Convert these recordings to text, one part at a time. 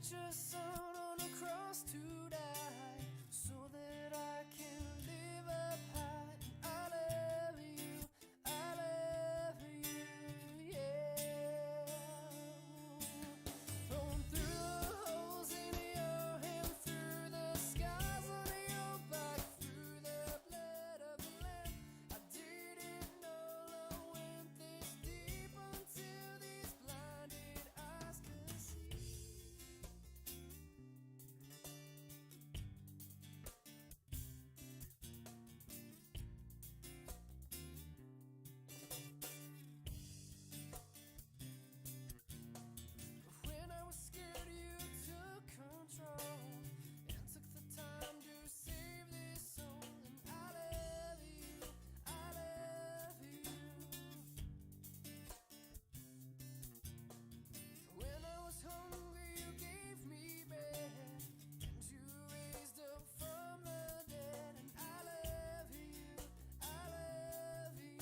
sent your son on a cross to die so that I can live up high. I love you, yeah. Going through the holes in your hand, through the scars on your back, through the blood of the Lamb. I didn't know love went this deep until these blinded eyes could see. When I was scared, you took control and took the time to save this soul. And I love you, I love you. When I was hungry, you gave me bread, and you raised up from the dead. And I love you, I love you.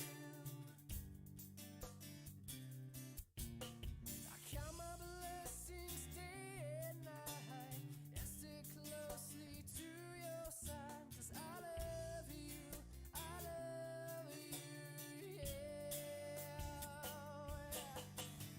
I count my blessings day and night and stick closely to your side, 'cause I love you, yeah.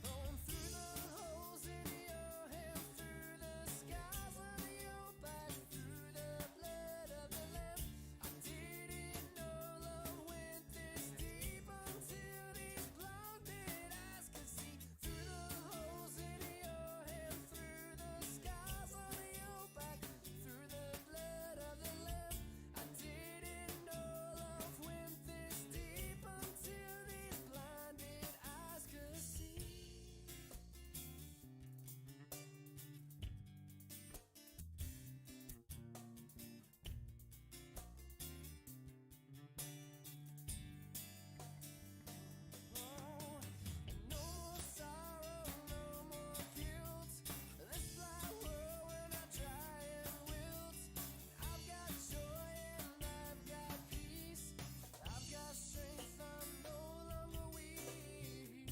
Going through the holes in your hand, through the scars on your back, through the blood of the Lamb. I didn't know love went this deep until these blinded eyes could see. Through the holes in your hand, through the scars on your back, through the blood of the Lamb. I didn't know love went this deep until these blinded eyes could see. No more sorrow, no more guilt. This blind world when I try and wilt. I've got joy and I've got peace. I've got strength, I'm no longer weak.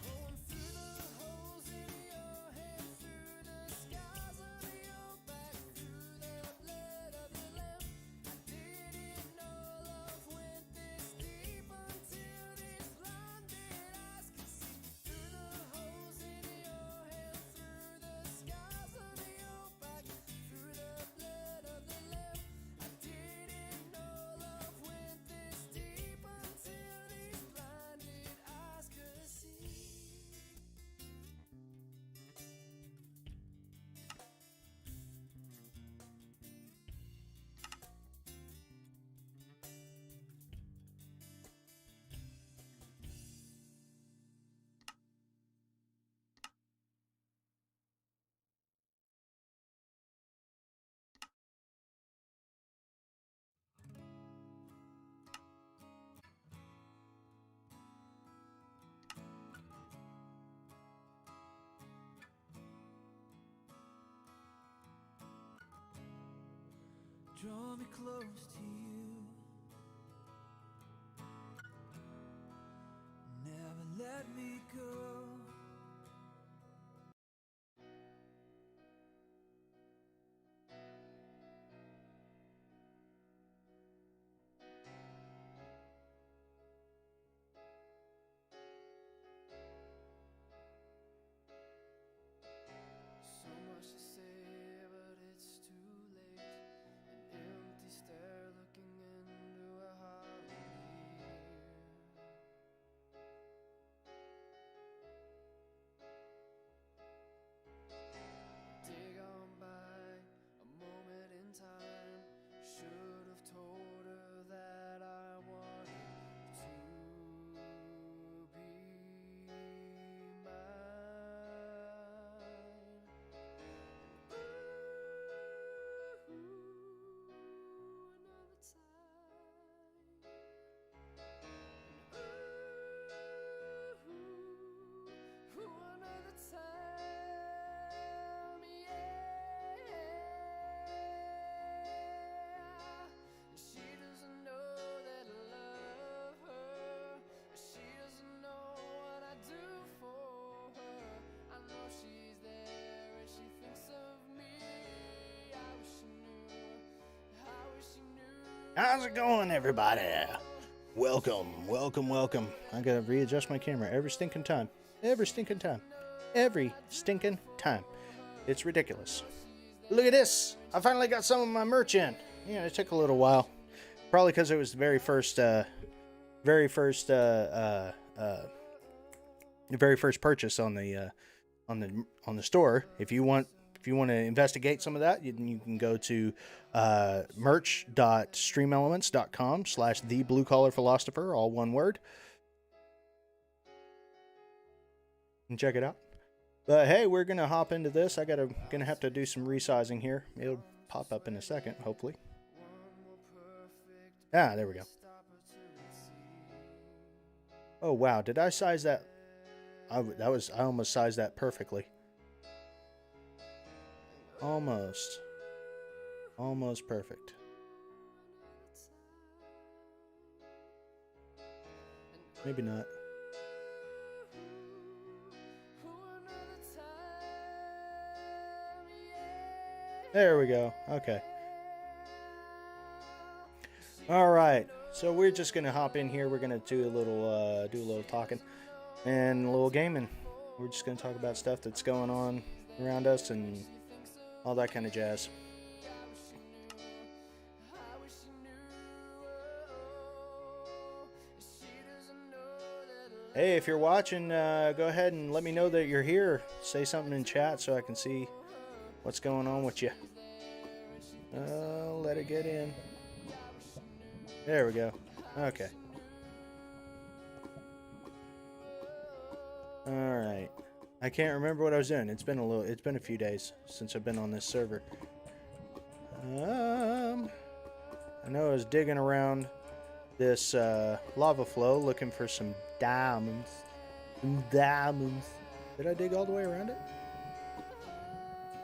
Going through the holes in your hand, through the scars on your back, through the blood of the Lamb. I didn't know love went this deep until these blinded eyes could see. Through the holes in your hand, through the scars on your back, through the blood of the Lamb. I didn't know love went this deep until these blinded eyes could see. Draw me close to you, never let me go. So much to say, but it's too late. An empty stare How's it going, everybody? Welcome, welcome, welcome. I gotta readjust my camera every stinking time. Every stinking time. Every stinking time. It's ridiculous. Look at this! I finally got some of my merch in. Yeah, it took a little while. Probably because it was the very first purchase on the store. If you want to investigate some of that, you can go to merch.streamelements.com/thebluecollarphilosopher, all one word, and check it out. But hey, we're gonna hop into this. Gonna have to do some resizing here. It'll pop up in a second, hopefully. Ah, there we go. Oh wow, did I size that? I almost sized that perfectly. Almost perfect. Maybe not. There we go. Okay. All right. So we're just gonna hop in here. We're gonna do a little talking and a little gaming. We're just gonna talk about stuff that's going on around us and all that kind of jazz. Hey, if you're watching, go ahead and let me know that you're here. Say something in chat so I can see what's going on with you. Let it get in. There we go. Okay. All right. I can't remember what I was doing. It's been a few days since I've been on this server. I know I was digging around this lava flow looking for some diamonds. Did I dig all the way around it?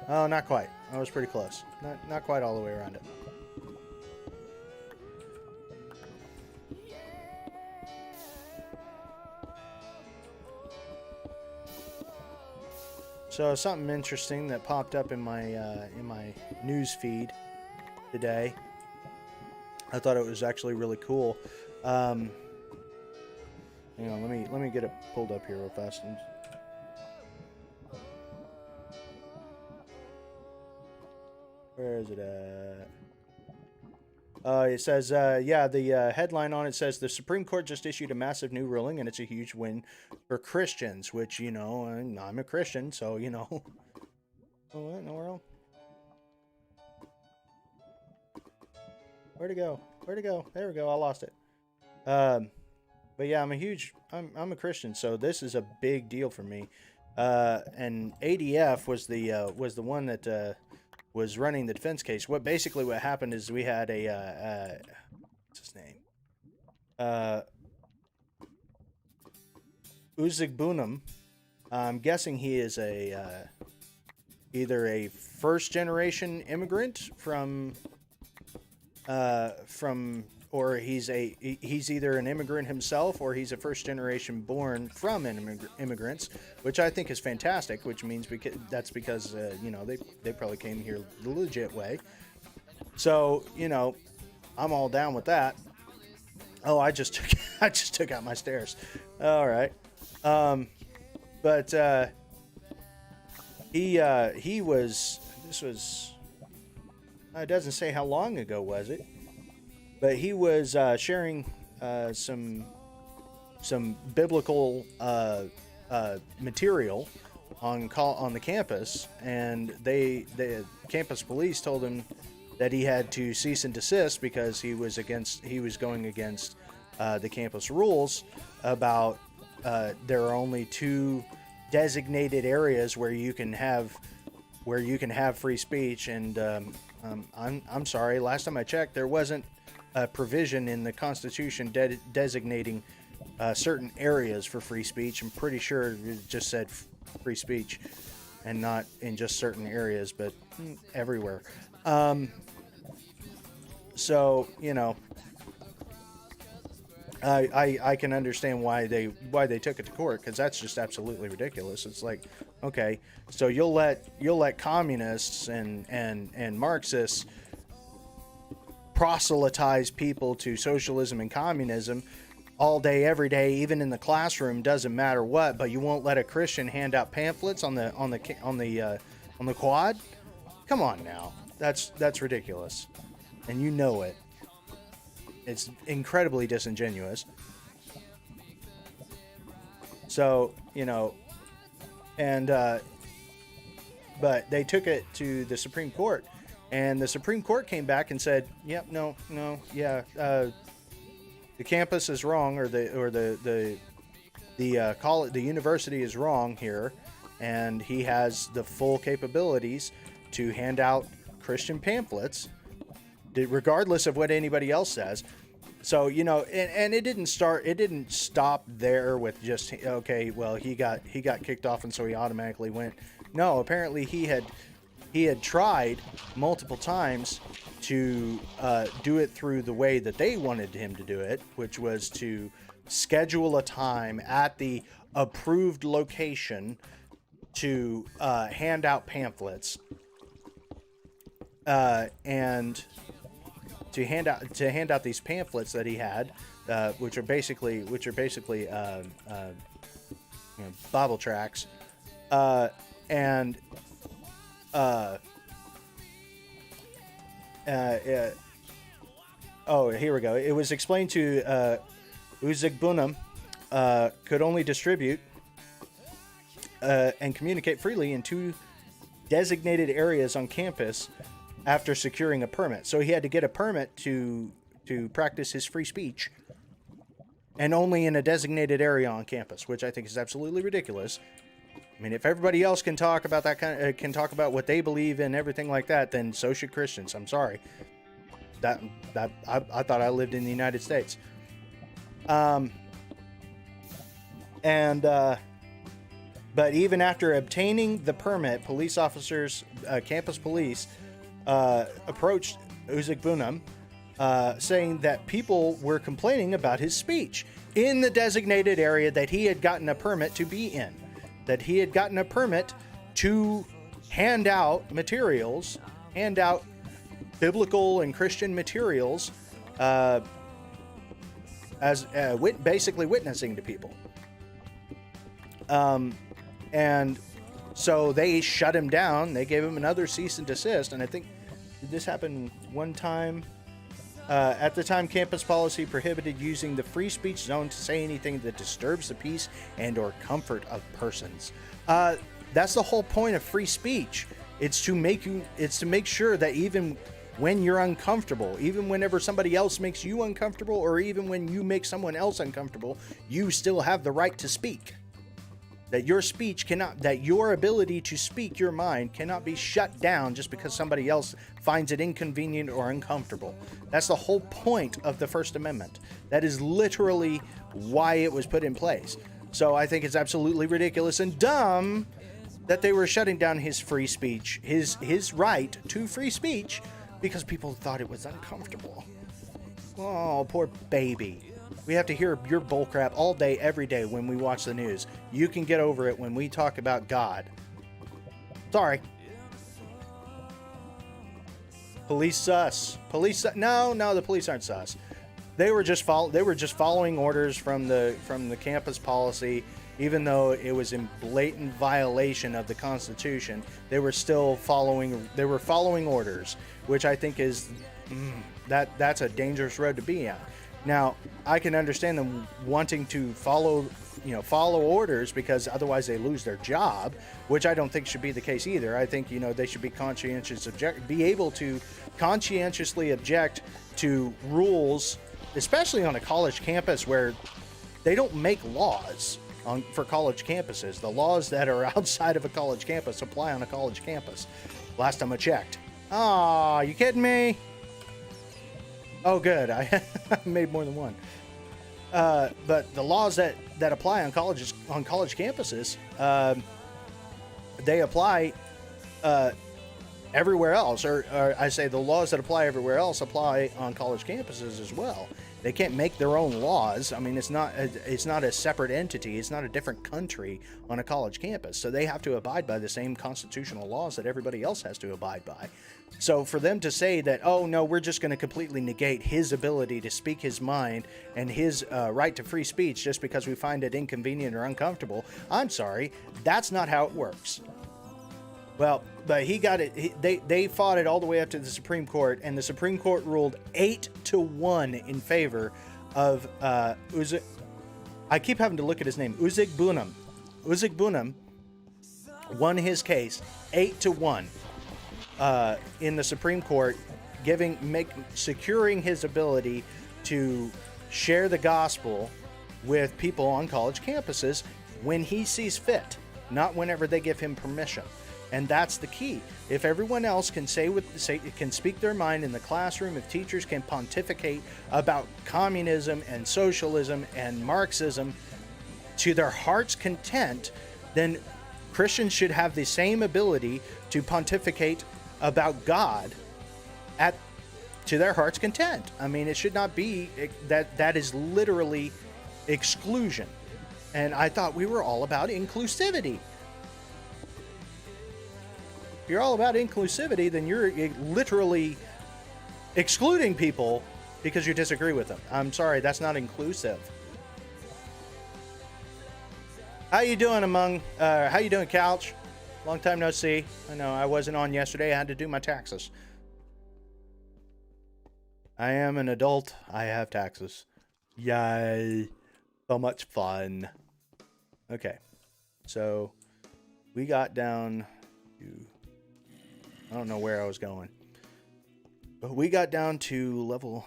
Oh, not quite. I was pretty close. Not quite all the way around it. So something interesting that popped up in my news feed today. I thought it was actually really cool. Hang on, let me get it pulled up here real fast. Where is it at? It says, the headline on it says the Supreme Court just issued a massive new ruling, and it's a huge win for Christians, which, I'm a Christian, so, Oh, what in the world? Where'd it go? There we go, I lost it. But yeah, I'm a Christian, so this is a big deal for me. And ADF was the one that, was running the defense case. What happened is we had a what's his name? Uzigbunum. I'm guessing he is either a first generation immigrant or he's either an immigrant himself or he's a first generation born from immigrants, which I think is fantastic, which means that's because they probably came here the legit way. So, I'm all down with that. Oh, I just took out my stairs. All right. But he was, this was, it doesn't say how long ago was it, but he was sharing some biblical material on the campus, and the campus police told him that he had to cease and desist because he was going against the campus rules about there are only 2 designated areas where you can have free speech, and I'm sorry, last time I checked there wasn't a provision in the Constitution designating certain areas for free speech. I'm pretty sure it just said free speech and not in just certain areas, but everywhere. So, I can understand why they took it to court, because that's just absolutely ridiculous. It's like, okay, so you'll let communists and Marxists proselytize people to socialism and communism all day, every day, even in the classroom, doesn't matter what. But you won't let a Christian hand out pamphlets on the quad? Come on now, that's ridiculous, and you know it. It's incredibly disingenuous. So, and but they took it to the Supreme Court, and the Supreme Court came back and said, "Yep, no, the campus is wrong, or the university is wrong here, and he has the full capabilities to hand out Christian pamphlets, regardless of what anybody else says." So, and it didn't stop there with just, okay, well, he got kicked off, and so he automatically went. No, apparently he had tried multiple times to do it through the way that they wanted him to do it, which was to schedule a time at the approved location to hand out pamphlets, and to hand out these pamphlets that he had, which are basically Bible tracts, oh, here we go. It was explained to Uzigbunam could only distribute and communicate freely in 2 designated areas on campus after securing a permit. So he had to get a permit to practice his free speech, and only in a designated area on campus, which I think is absolutely ridiculous. I mean, if everybody else can talk about that can talk about what they believe in, everything like that, then so should Christians. I'm sorry. I thought I lived in the United States. But even after obtaining the permit, police officers, campus police, approached Uzigbunam, saying that people were complaining about his speech in the designated area that he had gotten a permit to be in, that he had gotten a permit to hand out biblical and Christian materials, as basically witnessing to people. And so they shut him down. They gave him another cease and desist. And I think, did this happen one time? At the time, campus policy prohibited using the free speech zone to say anything that disturbs the peace and or comfort of persons. That's the whole point of free speech. It's to make sure that even when you're uncomfortable, even whenever somebody else makes you uncomfortable, or even when you make someone else uncomfortable, you still have the right to speak. That your ability to speak your mind cannot be shut down just because somebody else finds it inconvenient or uncomfortable. That's the whole point of the First Amendment. That is literally why it was put in place. So I think it's absolutely ridiculous and dumb that they were shutting down his free speech, his right to free speech, because people thought it was uncomfortable. Oh, poor baby. We have to hear your bullcrap all day, every day when we watch the news. You can get over it when we talk about God. Sorry. Police sus. No, the police aren't sus. They were just following orders from the campus policy, even though it was in blatant violation of the Constitution. They were still following orders, which I think is that's a dangerous road to be on. Now, I can understand them wanting to follow orders, because otherwise they lose their job, which I don't think should be the case either. I think, they should be be able to conscientiously object to rules, especially on a college campus where they don't make laws for college campuses. The laws that are outside of a college campus apply on a college campus. Last time I checked. Aw, you kidding me? Oh, good. I made more than one. But the laws that apply on college campuses, they apply everywhere else, or I say the laws that apply everywhere else apply on college campuses as well. They can't make their own laws. I mean, it's not a separate entity. It's not a different country on a college campus. So they have to abide by the same constitutional laws that everybody else has to abide by. So for them to say that, oh no, we're just going to completely negate his ability to speak his mind and his right to free speech just because we find it inconvenient or uncomfortable, I'm sorry, that's not how it works. Well, but he got it. They fought it all the way up to the Supreme Court, and the Supreme Court ruled 8-1 in favor of Uzik. I keep having to look at his name. Uzik Bunam. Uzik Bunam won his case 8-1 in the Supreme Court, securing his ability to share the gospel with people on college campuses when he sees fit, not whenever they give him permission. And that's the key. If everyone else can can speak their mind in the classroom, if teachers can pontificate about communism and socialism and Marxism to their heart's content, then Christians should have the same ability to pontificate about God to their heart's content. I mean, it should not be that is literally exclusion. And I thought we were all about inclusivity. If you're all about inclusivity, then you're literally excluding people because you disagree with them. I'm sorry, that's not inclusive. How you doing, how you doing, Couch? Long time no see. I know I wasn't on yesterday. I had to do my taxes. I am an adult. I have taxes. Yay. So much fun. Okay. So we got down to... I don't know where I was going. But we got down to level...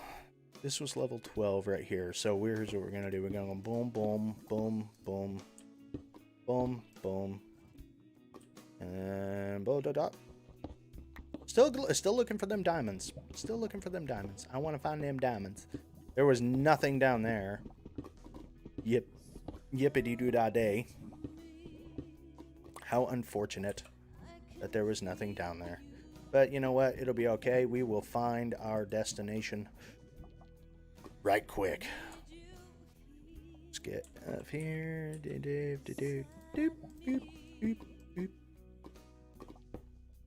This was level 12 right here. So here's what we're going to do. We're going to go boom, boom, boom, boom, boom, boom. And boom, dot, dot. Still looking for them diamonds. Still looking for them diamonds. I want to find them diamonds. There was nothing down there. Yippity-doo-dah-day. How unfortunate that there was nothing down there. But you know what? It'll be okay. We will find our destination right quick. Let's get up here. Doop, doop, doop, doop, doop, doop.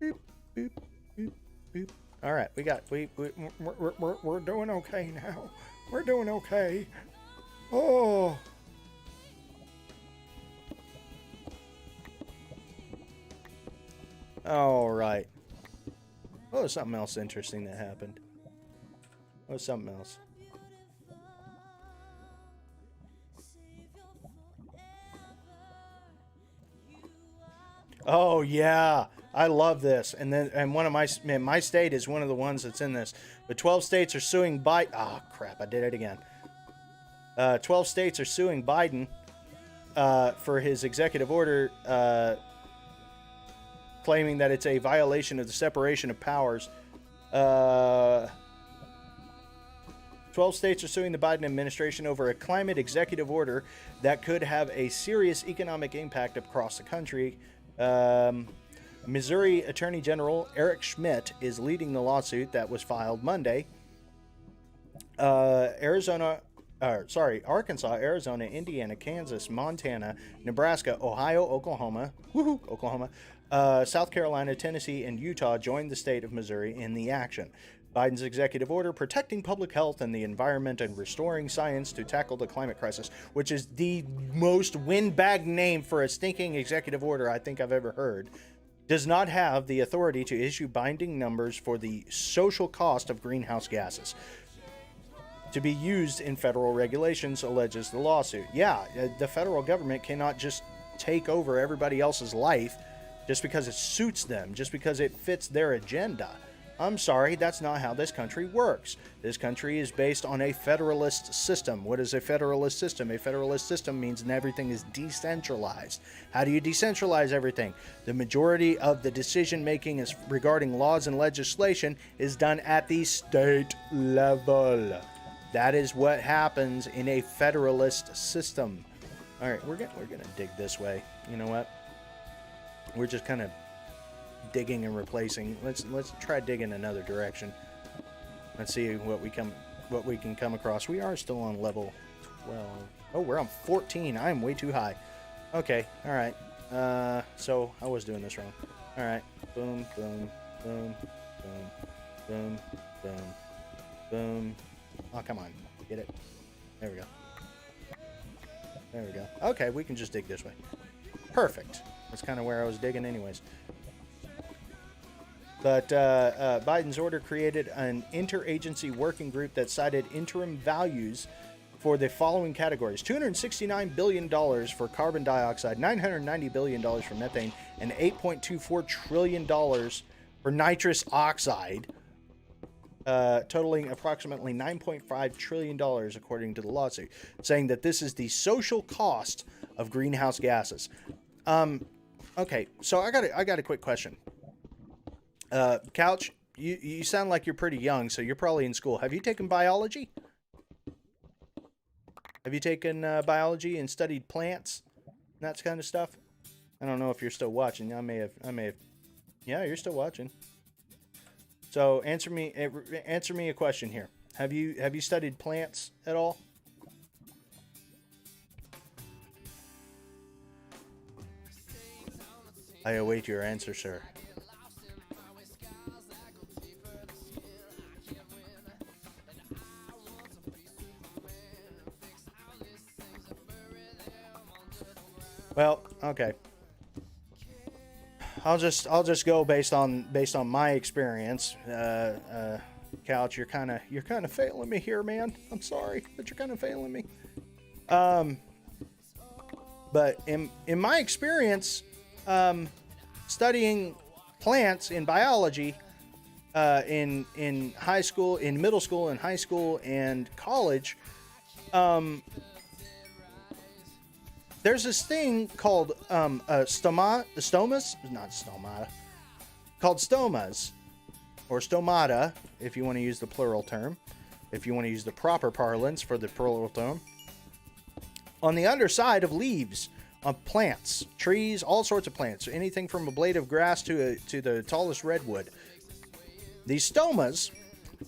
Boop, boop, boop, boop. All right, we're doing okay now. We're doing okay. Oh. All right. Oh, something else interesting that happened. Oh, something else. Oh yeah, I love this. And one of my state is one of the ones that's in this. The 12 states are suing Biden. Oh crap, I did it again. 12 states are suing Biden for his executive order, claiming that it's a violation of the separation of powers. 12 states are suing the Biden administration over a climate executive order that could have a serious economic impact across the country. Missouri Attorney General Eric Schmidt is leading the lawsuit that was filed Monday. Arkansas, Arizona, Indiana, Kansas, Montana, Nebraska, Ohio, Oklahoma, South Carolina, Tennessee, and Utah joined the state of Missouri in the action. Biden's executive order protecting public health and the environment and restoring science to tackle the climate crisis, which is the most windbag name for a stinking executive order I think I've ever heard, does not have the authority to issue binding numbers for the social cost of greenhouse gases to be used in federal regulations, alleges the lawsuit. Yeah, the federal government cannot just take over everybody else's life just because it suits them, just because it fits their agenda. I'm sorry, that's not how this country works. This country is based on a federalist system. What is a federalist system? A federalist system means everything is decentralized. How do you decentralize everything? The majority of the decision-making is regarding laws and legislation is done at the state level. That is what happens in a federalist system. All right, we're gonna dig this way. You know what? We're just kind of digging and replacing. Let's try digging another direction. Let's see what we can come across. We are still on level 12. Oh, we're on 14. I'm way too high. Okay, all right. So I was doing this wrong. All right. Boom, boom, boom, boom, boom, boom, boom. Oh, come on. Get it. There we go. There we go. Okay, we can just dig this way. Perfect. That's kind of where I was digging anyways. But Biden's order created an interagency working group that cited interim values for the following categories: $269 billion for carbon dioxide, $990 billion for methane, and $8.24 trillion for nitrous oxide, totaling approximately $9.5 trillion, according to the lawsuit, saying that this is the social cost of greenhouse gases. Okay, so I got a quick question. Couch, you sound like you're pretty young, so you're probably in school. Have you taken biology? Have you taken biology and studied plants and that kind of stuff? I don't know if you're still watching. I may have. Yeah, you're still watching. So answer me a question here. Have you studied plants at all? I await your answer, sir. Well, okay. I'll just go based on my experience. Couch, you're kind of failing me here, man. I'm sorry, but you're kind of failing me. But in my experience, studying plants in biology, in high school, in middle school, and high school and college, there's this thing called stomas, not stomata, called stomas, or stomata, if you want to use the plural term, if you want to use the proper parlance for the plural term, on the underside of leaves of plants, trees, all sorts of plants, anything from a blade of grass to the tallest redwood. These stomas,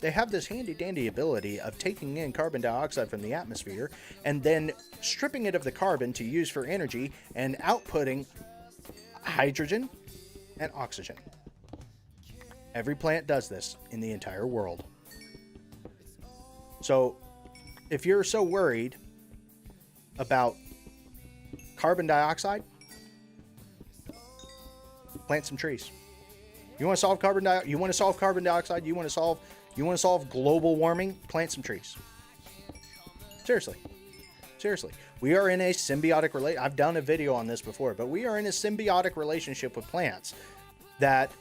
they have this handy-dandy ability of taking in carbon dioxide from the atmosphere and then stripping it of the carbon to use for energy and outputting hydrogen and oxygen. Every plant does this in the entire world. So, if you're so worried about carbon dioxide, plant some trees. You want to solve carbon dioxide? You want to solve carbon dioxide? You want to solve global warming? Plant some trees. Seriously. We are in a symbiotic relationship. I've done a video on this before, but we are in a symbiotic relationship with plants that,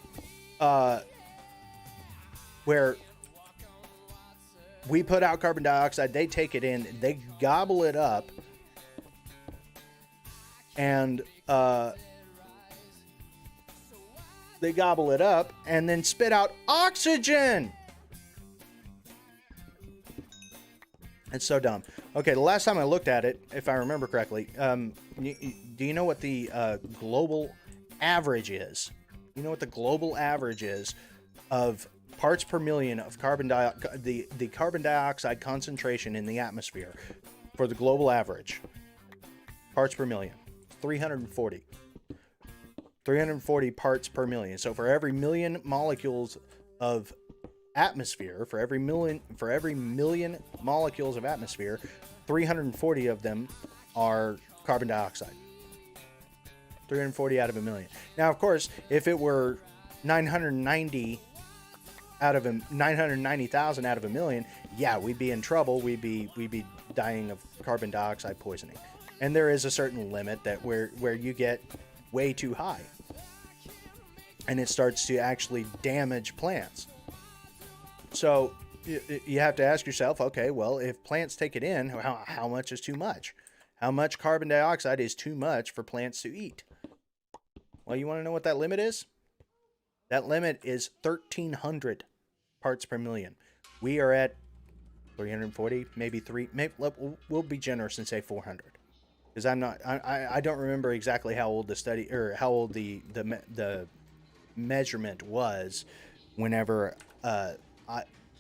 where we put out carbon dioxide, they take it in, they gobble it up, and then spit out oxygen. It's so dumb. Okay, the last time I looked at it, if I remember correctly, do you know what the global average is? You know what the global average is of parts per million of the carbon dioxide concentration in the atmosphere for the global average? Parts per million. 340. 340 parts per million. So for every million molecules of atmosphere, for every million molecules of atmosphere, 340 of them are carbon dioxide. 340 out of a million. Now, of course, if it were 990,000 out of a million, yeah, we'd be in trouble. We'd be dying of carbon dioxide poisoning. And there is a certain limit that where you get way too high, and it starts to actually damage plants. So you have to ask yourself, okay, well, if plants take it in, how much is too much? How much carbon dioxide is too much for plants to eat? Well, you want to know what that limit is? That limit is 1,300 parts per million. We are at 340, maybe we'll be generous and say 400. Because I don't remember exactly how old the study, or how old the measurement was whenever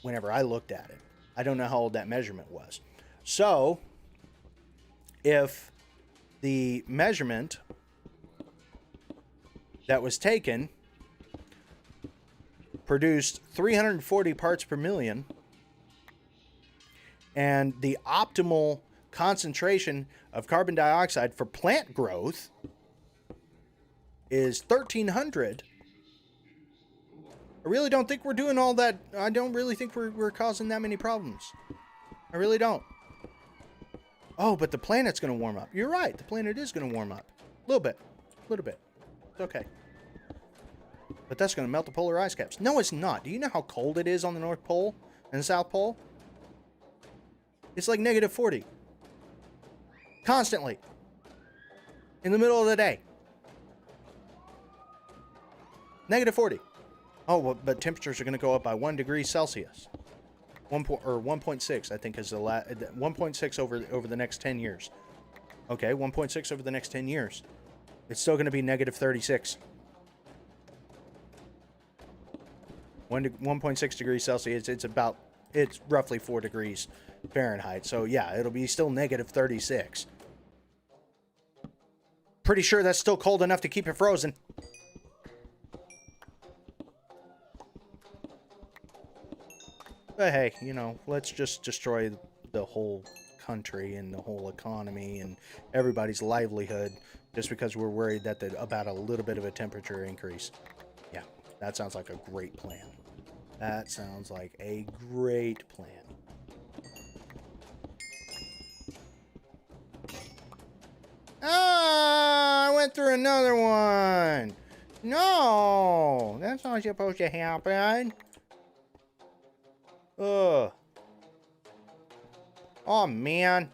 whenever I looked at it. I don't know how old that measurement was. So, if the measurement that was taken produced 340 parts per million, and the optimal concentration of carbon dioxide for plant growth is 1,300, I really don't think we're doing all that. I don't really think we're causing that many problems. I really don't. Oh, but the planet's going to warm up. You're right. The planet is going to warm up. A little bit. A little bit. It's okay. But that's going to melt the polar ice caps. No, it's not. Do you know how cold it is on the North Pole and the South Pole? It's like negative 40. Constantly. In the middle of the day. Negative 40. Oh, well, but temperatures are going to go up by 1 degree Celsius. 1.6, I think, is the 1.6 over the next 10 years. Okay, 1.6 over the next 10 years. It's still going to be negative 36. 1.6 degrees Celsius. It's roughly 4 degrees Fahrenheit. So yeah, it'll be still negative 36. Pretty sure that's still cold enough to keep it frozen. But hey, you know, let's just destroy the whole country and the whole economy and everybody's livelihood just because we're worried that about a little bit of a temperature increase. Yeah, that sounds like a great plan. That sounds like a great plan. Ah, I went through another one. No, that's not supposed to happen. Ugh. Oh, man.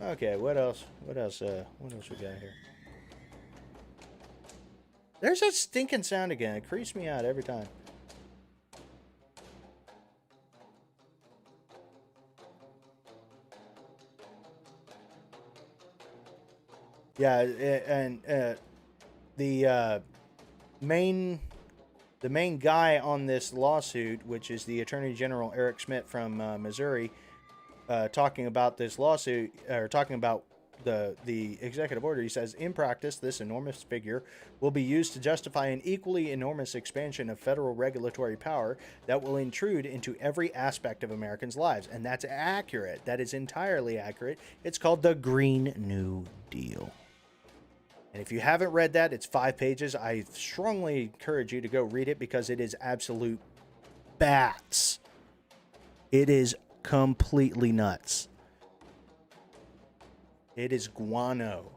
Okay, what else? What else we got here? There's that stinking sound again. It creeps me out every time. Yeah, and the main guy on this lawsuit, which is the Attorney General Eric Schmidt from Missouri, talking about this lawsuit, or talking about the executive order. He says, in practice, this enormous figure will be used to justify an equally enormous expansion of federal regulatory power that will intrude into every aspect of Americans' lives. And that's accurate. That is entirely accurate. It's called the Green New Deal. And if you haven't read that, it's 5 pages. I strongly encourage you to go read it because it is absolute bats. It is completely nuts. It is guano.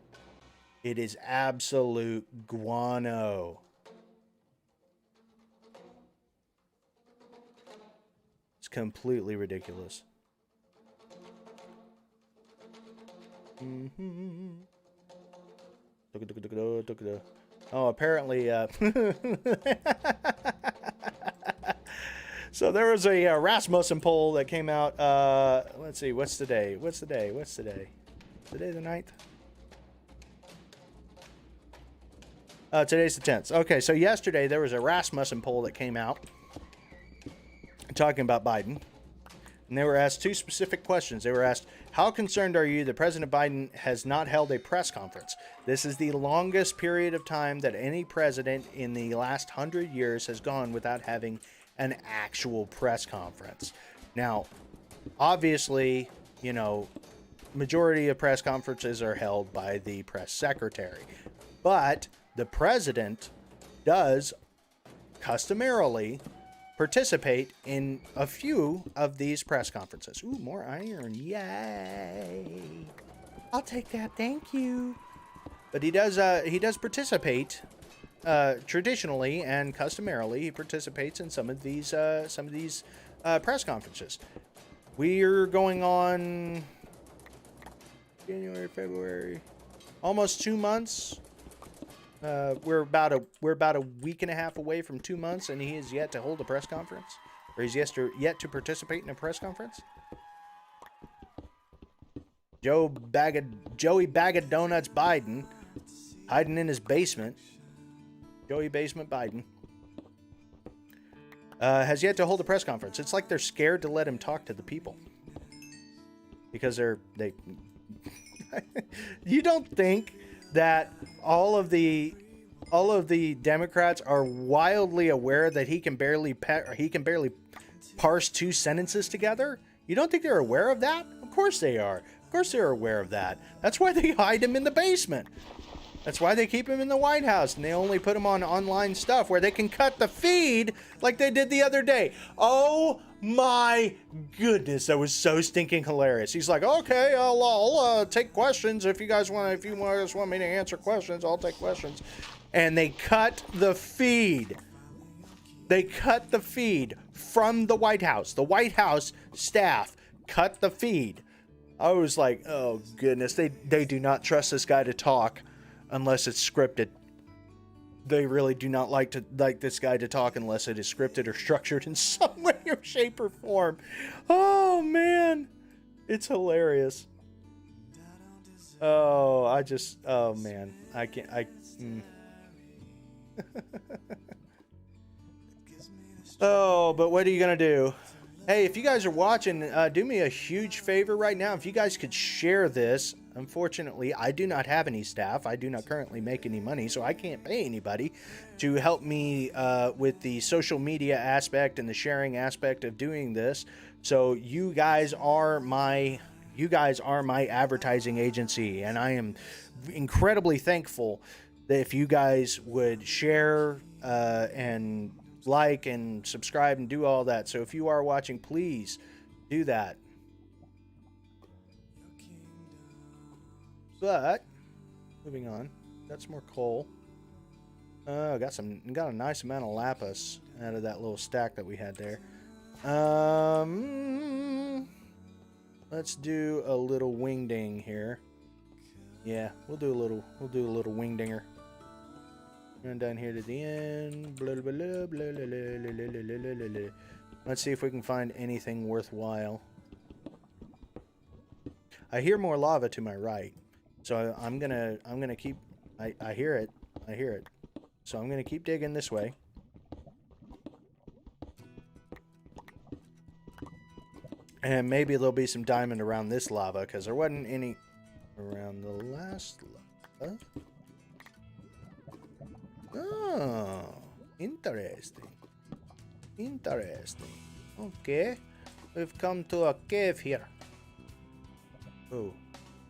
It is absolute guano. It's completely ridiculous. Oh, apparently, so there was a Rasmussen poll that came out. Let's see, what's today? Today the 9th? Today's the 10th. Okay, so yesterday there was a Rasmussen poll that came out talking about Biden. And they were asked 2 specific questions. They were asked, how concerned are you that President Biden has not held a press conference? This is the longest period of time that any president in the last 100 years has gone without having an actual press conference. Now, obviously, you know, majority of press conferences are held by the press secretary. But the president does customarily participate in a few of these press conferences. Ooh, more iron. Yay. I'll take that. Thank you. But he does participate traditionally and customarily. He participates in some of these press conferences. We're going on January, February, almost 2 months. We're about a week and a half away from 2 months, and he is yet to hold a press conference, or he's yet to participate in a press conference. Joey Bag of Donuts Biden hiding in his basement. Joey Basement Biden has yet to hold a press conference. It's like they're scared to let him talk to the people because they. You don't think that all of the Democrats are wildly aware that he can barely parse two sentences together? You don't think they're aware of that? Of course they are. Of course they're aware of that. That's why they hide him in the basement. That's why they keep him in the White House, and they only put him on online stuff where they can cut the feed like they did the other day. Oh my goodness, that was so stinking hilarious. He's like, okay, I'll take questions if you guys want me to answer questions, I'll take questions. And they cut the feed. They cut the feed from the White House. The White House staff cut the feed. I was like, oh goodness, they do not trust this guy to talk unless it's scripted. They really do not like this guy to talk unless it is scripted or structured in some way or shape or form. Oh man, it's hilarious. Oh man, I can't. Oh, but what are you gonna do? Hey, if you guys are watching, do me a huge favor right now. If you guys could share this. Unfortunately, I do not have any staff. I do not currently make any money, so I can't pay anybody to help me with the social media aspect and the sharing aspect of doing this. So you guys are my advertising agency, and I am incredibly thankful that if you guys would share and like and subscribe and do all that. So if you are watching, please do that. But moving on, got some more coal. Got a nice amount of lapis out of that little stack that we had there. Let's do a little wing ding here. Yeah, we'll do a little wing dinger. Run down here to the end. Blah, blah, blah, blah, blah, blah, blah, blah, blah. Let's see if we can find anything worthwhile. I hear more lava to my right. So I'm gonna keep. I hear it. So I'm gonna keep digging this way. And maybe there'll be some diamond around this lava because there wasn't any around the last lava. Oh, interesting. Okay, we've come to a cave here. Oh.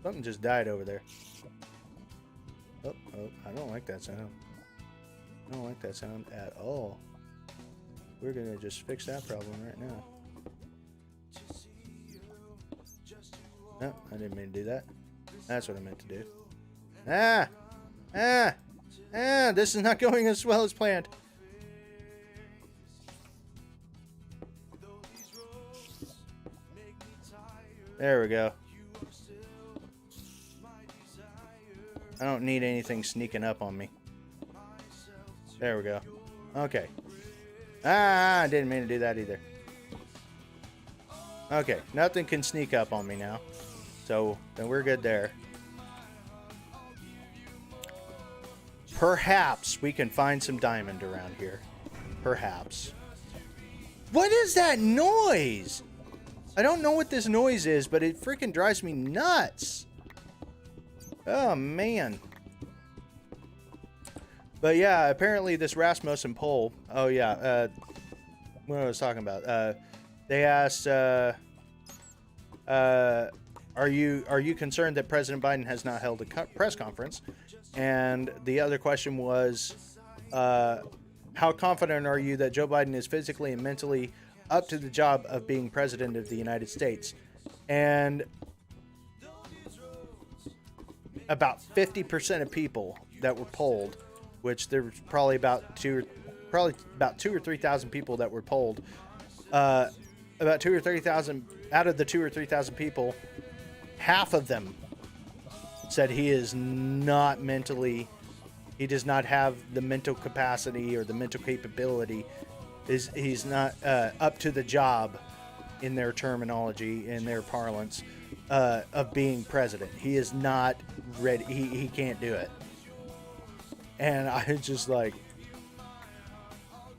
Something just died over there. Oh, I don't like that sound. I don't like that sound at all. We're gonna just fix that problem right now. No, I didn't mean to do that. That's what I meant to do. This is not going as well as planned. There we go. I don't need anything sneaking up on me. There we go. Okay. I didn't mean to do that either. Okay, nothing can sneak up on me now. So, then we're good there. Perhaps we can find some diamond around here. Perhaps. What is that noise? I don't know what this noise is, but it freaking drives me nuts. Oh, man. But yeah, apparently this Rasmussen poll. Oh, yeah. What I was talking about. They asked, are you concerned that President Biden has not held a press conference? And the other question was, how confident are you that Joe Biden is physically and mentally up to the job of being president of the United States? And about 50% of people that were polled, which there was probably about 2,000 or 3,000 people that were polled. About 2,000 or 3,000 out of the 2,000 or 3,000 people, half of them said he is not mentally, he does not have the mental capacity or the mental capability. He's not up to the job, in their terminology, in their parlance, of being president. He is not ready. He can't do it. And I just like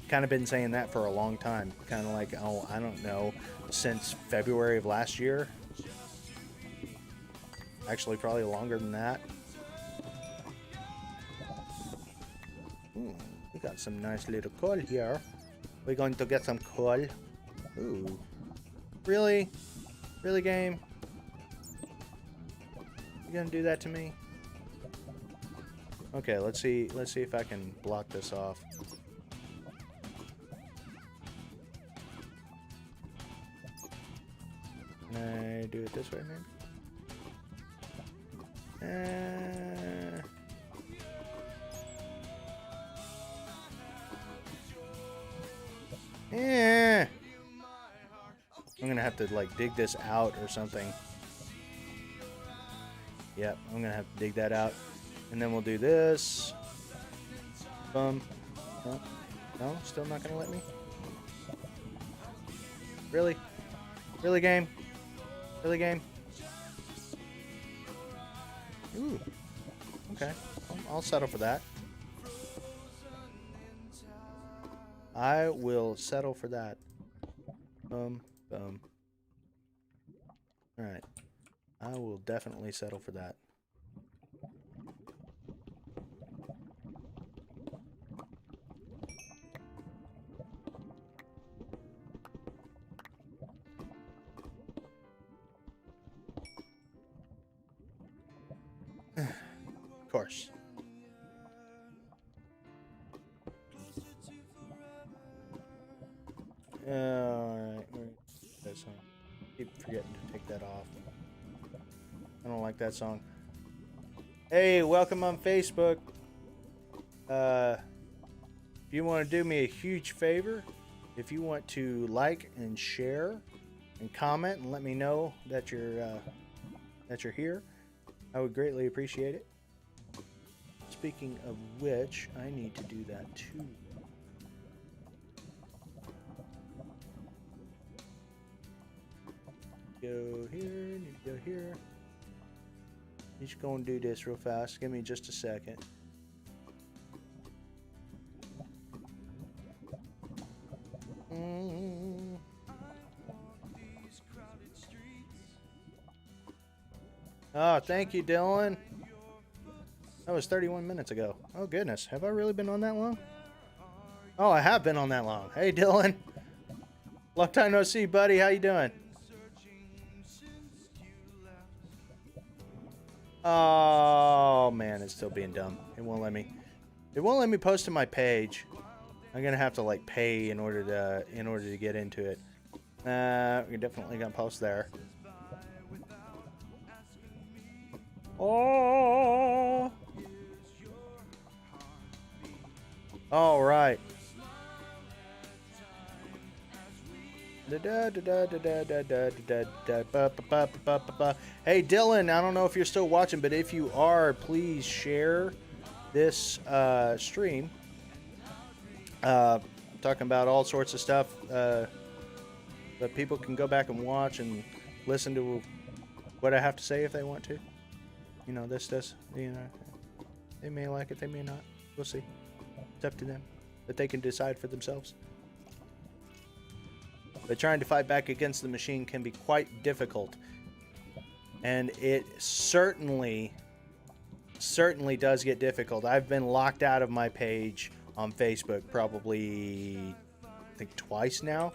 kind of been saying that for a long time. Kind of like, oh, I don't know, since February of last year. Actually, probably longer than that. We got some nice little coal here. We're going to get some coal. Ooh. Really? Really, game? You gonna do that to me? Okay, let's see if I can block this off. Can I do it this way, maybe? I'm gonna have to like dig this out or something. Yep, I'm gonna have to dig that out. And then we'll do this. Boom. No, no, still not gonna let me? Really? Really, game? Really, game? Ooh. Okay. I'll settle for that. I will settle for that. Boom. Boom. Alright. I will definitely settle for that. Of course. Alright. That song. Keep forgetting to take that off. I don't like that song. Hey, welcome on Facebook. If you want to do me a huge favor, if you want to like and share and comment and let me know that you're here, I would greatly appreciate it. Speaking of which, I need to do that too. Go here, need to go here. Just gonna do this real fast. Give me just a second. Oh, thank you, Dylan. That was 31 minutes ago. Oh, goodness. Have I really been on that long? Oh, I have been on that long. Hey, Dylan. Long time no see, buddy. How you doing? Oh, man. It's still being dumb. It won't let me. It won't let me post to my page. I'm going to have to, like, pay in order to get into it. We're definitely going to post there. Oh. All right. Hey, Dylan, I don't know if you're still watching, but if you are, please share this stream. I'm talking about all sorts of stuff that people can go back and watch and listen to what I have to say if they want to. You know, this, you know, they may like it, they may not. We'll see. It's up to them. But they can decide for themselves. But trying to fight back against the machine can be quite difficult. And it certainly does get difficult. I've been locked out of my page on Facebook probably, I think, twice now.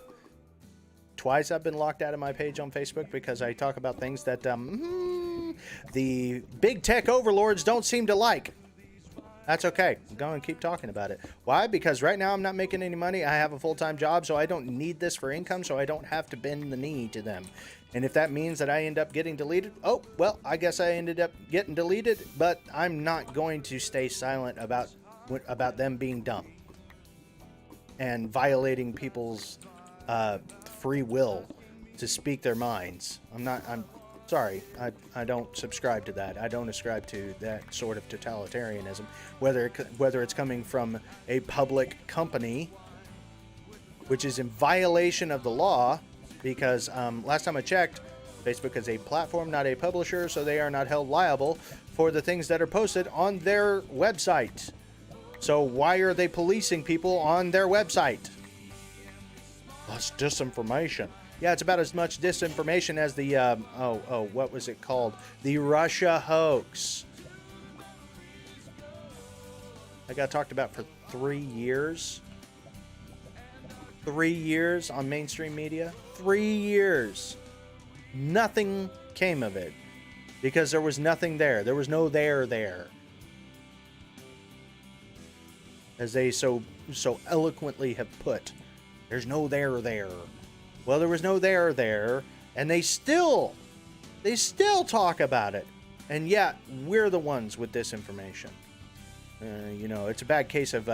Twice I've been locked out of my page on Facebook because I talk about things that the big tech overlords don't seem to like. That's okay. I'm going to keep talking about it. Why? Because right now I'm not making any money. I have a full-time job, so I don't need this for income, so I don't have to bend the knee to them. And if that means that I end up getting deleted, oh, well, I guess I ended up getting deleted, but I'm not going to stay silent about them being dumb and violating people's free will to speak their minds. I'm sorry, I don't subscribe to that. I don't ascribe to that sort of totalitarianism, whether it's coming from a public company, which is in violation of the law, because last time I checked, Facebook is a platform, not a publisher, so they are not held liable for the things that are posted on their website. So why are they policing people on their website? That's disinformation. Yeah, it's about as much disinformation as the what was it called? The Russia hoax. I got talked about for 3 years. 3 years on mainstream media. 3 years. Nothing came of it because there was nothing there. There was no there. As they so eloquently have put, there's no there. Well, there was no there, and they still talk about it, and yet we're the ones with disinformation. It's a bad case of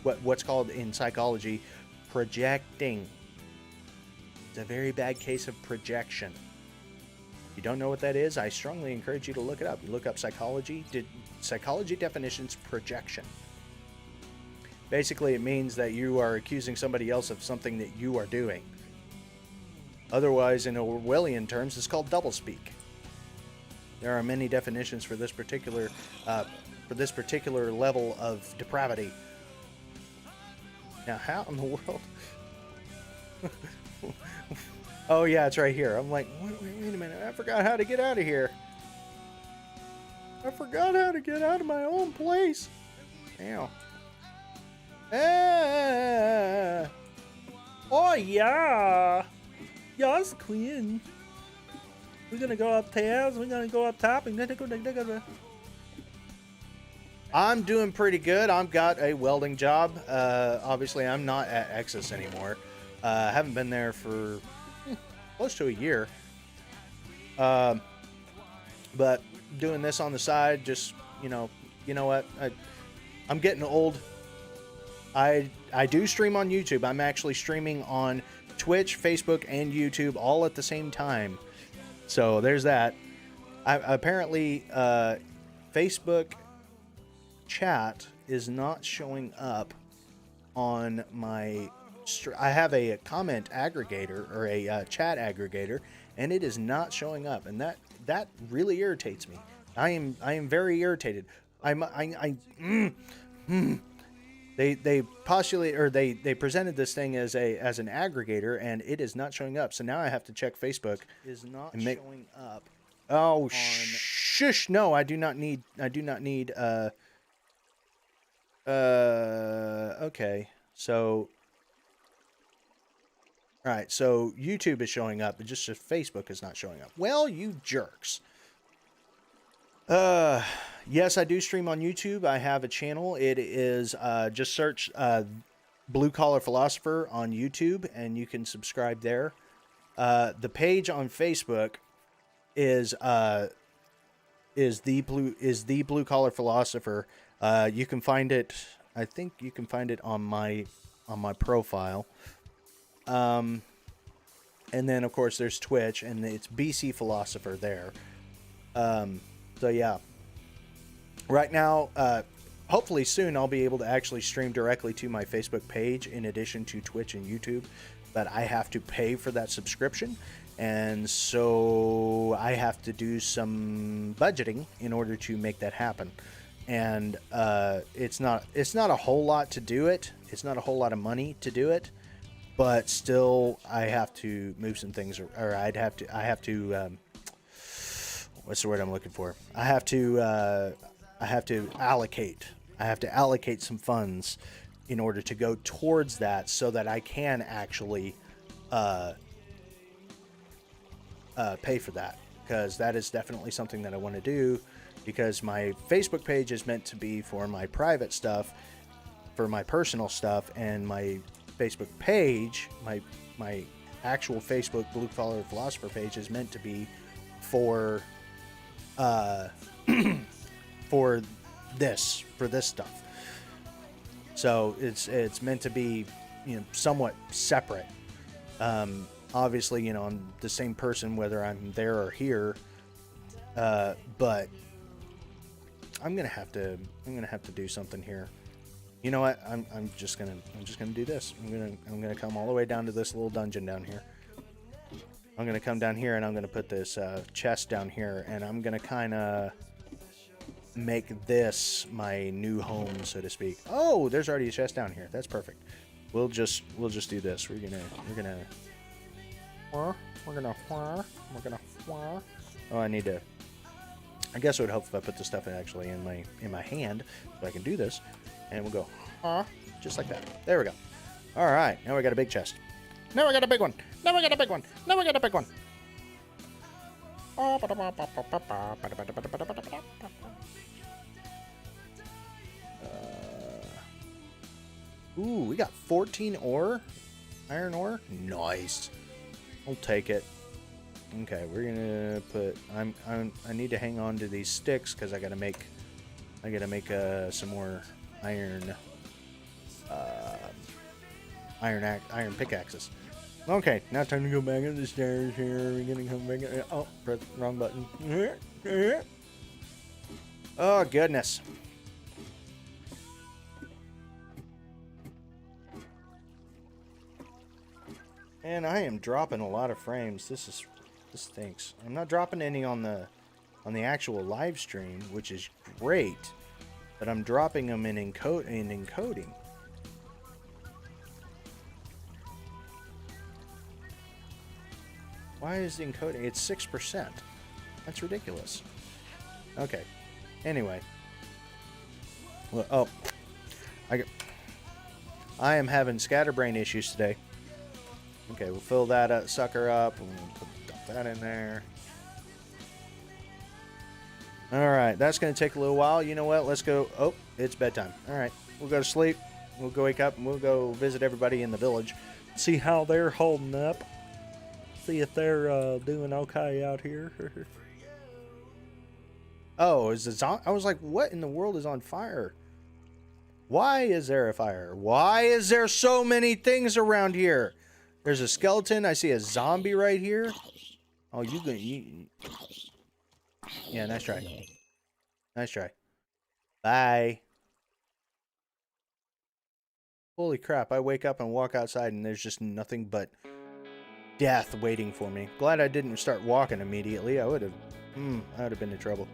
what's called in psychology projecting. It's a very bad case of projection. If you don't know what that is, I strongly encourage you to look it up. You look up psychology. Psychology definitions projection. Basically, it means that you are accusing somebody else of something that you are doing. Otherwise, in Orwellian terms, it's called doublespeak. There are many definitions for this particular level of depravity. Now, how in the world? Oh yeah, it's right here. I'm like, wait a minute. I forgot how to get out of here. I forgot how to get out of my own place. Ow. Oh yeah. Yes, Queen. We're gonna go upstairs. We're gonna go up top. I'm doing pretty good. I've got a welding job. Obviously, I'm not at Exus anymore. I haven't been there for close to a year. But doing this on the side, just you know what? I'm getting old. I do stream on YouTube. I'm actually streaming on Twitch, Facebook, and YouTube all at the same time. So there's that. Apparently, Facebook chat is not showing up on my... I have a comment aggregator or a chat aggregator, and it is not showing up, and that really irritates me. I am very irritated. They postulate, or they presented this thing as an aggregator, and it is not showing up. So now I have to check Facebook. Is not showing up. Oh, shush! No, I do not need. Okay. So. All right. So YouTube is showing up, but just Facebook is not showing up. Well, you jerks. Yes, I do stream on YouTube. I have a channel. It is, just search, Blue Collar Philosopher on YouTube, and you can subscribe there. The page on Facebook is the Blue Collar Philosopher. You can find it, I think you can find it on my profile. And then of course there's Twitch, and it's BC Philosopher there. So yeah, right now, hopefully soon I'll be able to actually stream directly to my Facebook page in addition to Twitch and YouTube, but I have to pay for that subscription, and so I have to do some budgeting in order to make that happen. And it's not a whole lot to do it. It's not a whole lot of money to do it, but still I have to move some things, or I have to what's the word I'm looking for? I have to allocate some funds in order to go towards that, so that I can actually pay for that, because that is definitely something that I want to do, because my Facebook page is meant to be for my private stuff, for my personal stuff, and my Facebook page, my actual Facebook Blue Collar Philosopher page, is meant to be for for this stuff. So it's meant to be, somewhat separate. Obviously, I'm the same person whether I'm there or here. But I'm gonna have to do something here. You know what? I'm just gonna do this. I'm gonna come all the way down to this little dungeon down here. I'm going to come down here, and I'm going to put this chest down here, and I'm going to kind of make this my new home, so to speak. Oh, there's already a chest down here. That's perfect. We'll just do this. We're gonna oh, I need to. I guess it would help if I put the stuff actually in my hand so I can do this, and we'll go just like that. There we go. All right, now we got a big chest. Now we got a big one. Now we got a big one. Now we got a big one. Ooh, we got 14 ore, iron ore. Nice. We'll take it. Okay, we're gonna put. I need to hang on to these sticks because I gotta make some more iron. Iron pickaxes. Okay, now time to go back up the stairs here. We're gonna come back. Oh, press wrong button. Oh goodness. And I am dropping a lot of frames. This stinks. I'm not dropping any on the actual live stream, which is great, but I'm dropping them in encoding. Why is the encoding? It's 6%. That's ridiculous. Okay. Anyway. Well, oh. I am having scatterbrain issues today. Okay, we'll fill that sucker up. And we'll put that in there. Alright, that's going to take a little while. You know what? Let's go. Oh, it's bedtime. Alright, we'll go to sleep. We'll go wake up and we'll go visit everybody in the village. See how they're holding up. See if they're doing okay out here. Oh, is it on? I was like, what in the world is on fire? Why is there a fire? Why is there so many things around here? There's a skeleton. I see a zombie right here. Oh, yeah, nice try. Nice try. Bye. Holy crap, I wake up and walk outside and there's just nothing but death waiting for me. Glad I didn't start walking immediately. I would have been in trouble.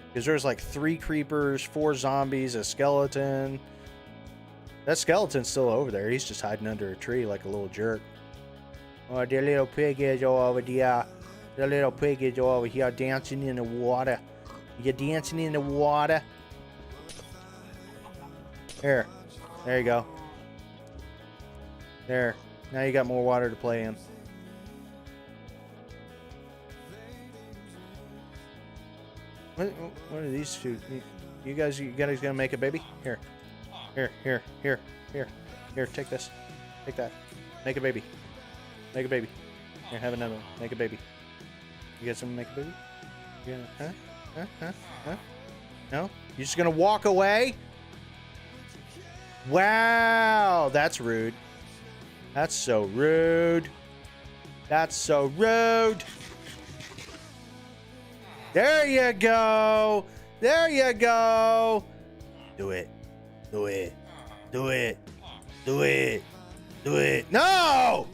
Because there's like 3 creepers, 4 zombies, a skeleton. That skeleton's still over there. He's just hiding under a tree like a little jerk. Oh, the little pig is over there. The little pig is over here dancing in the water. You're dancing in the water. Here. There you go. There. Now you got more water to play in. What are these two? You guys gonna make a baby? Here. Here, take this. Take that. Make a baby. Make a baby. Here, have another one. Make a baby. You got someone make a baby? Yeah. Huh? No? You're just gonna walk away? Wow, that's rude. That's so rude. That's so rude. There you go. There you go. Do it. Do it. Do it. Do it. Do it. No!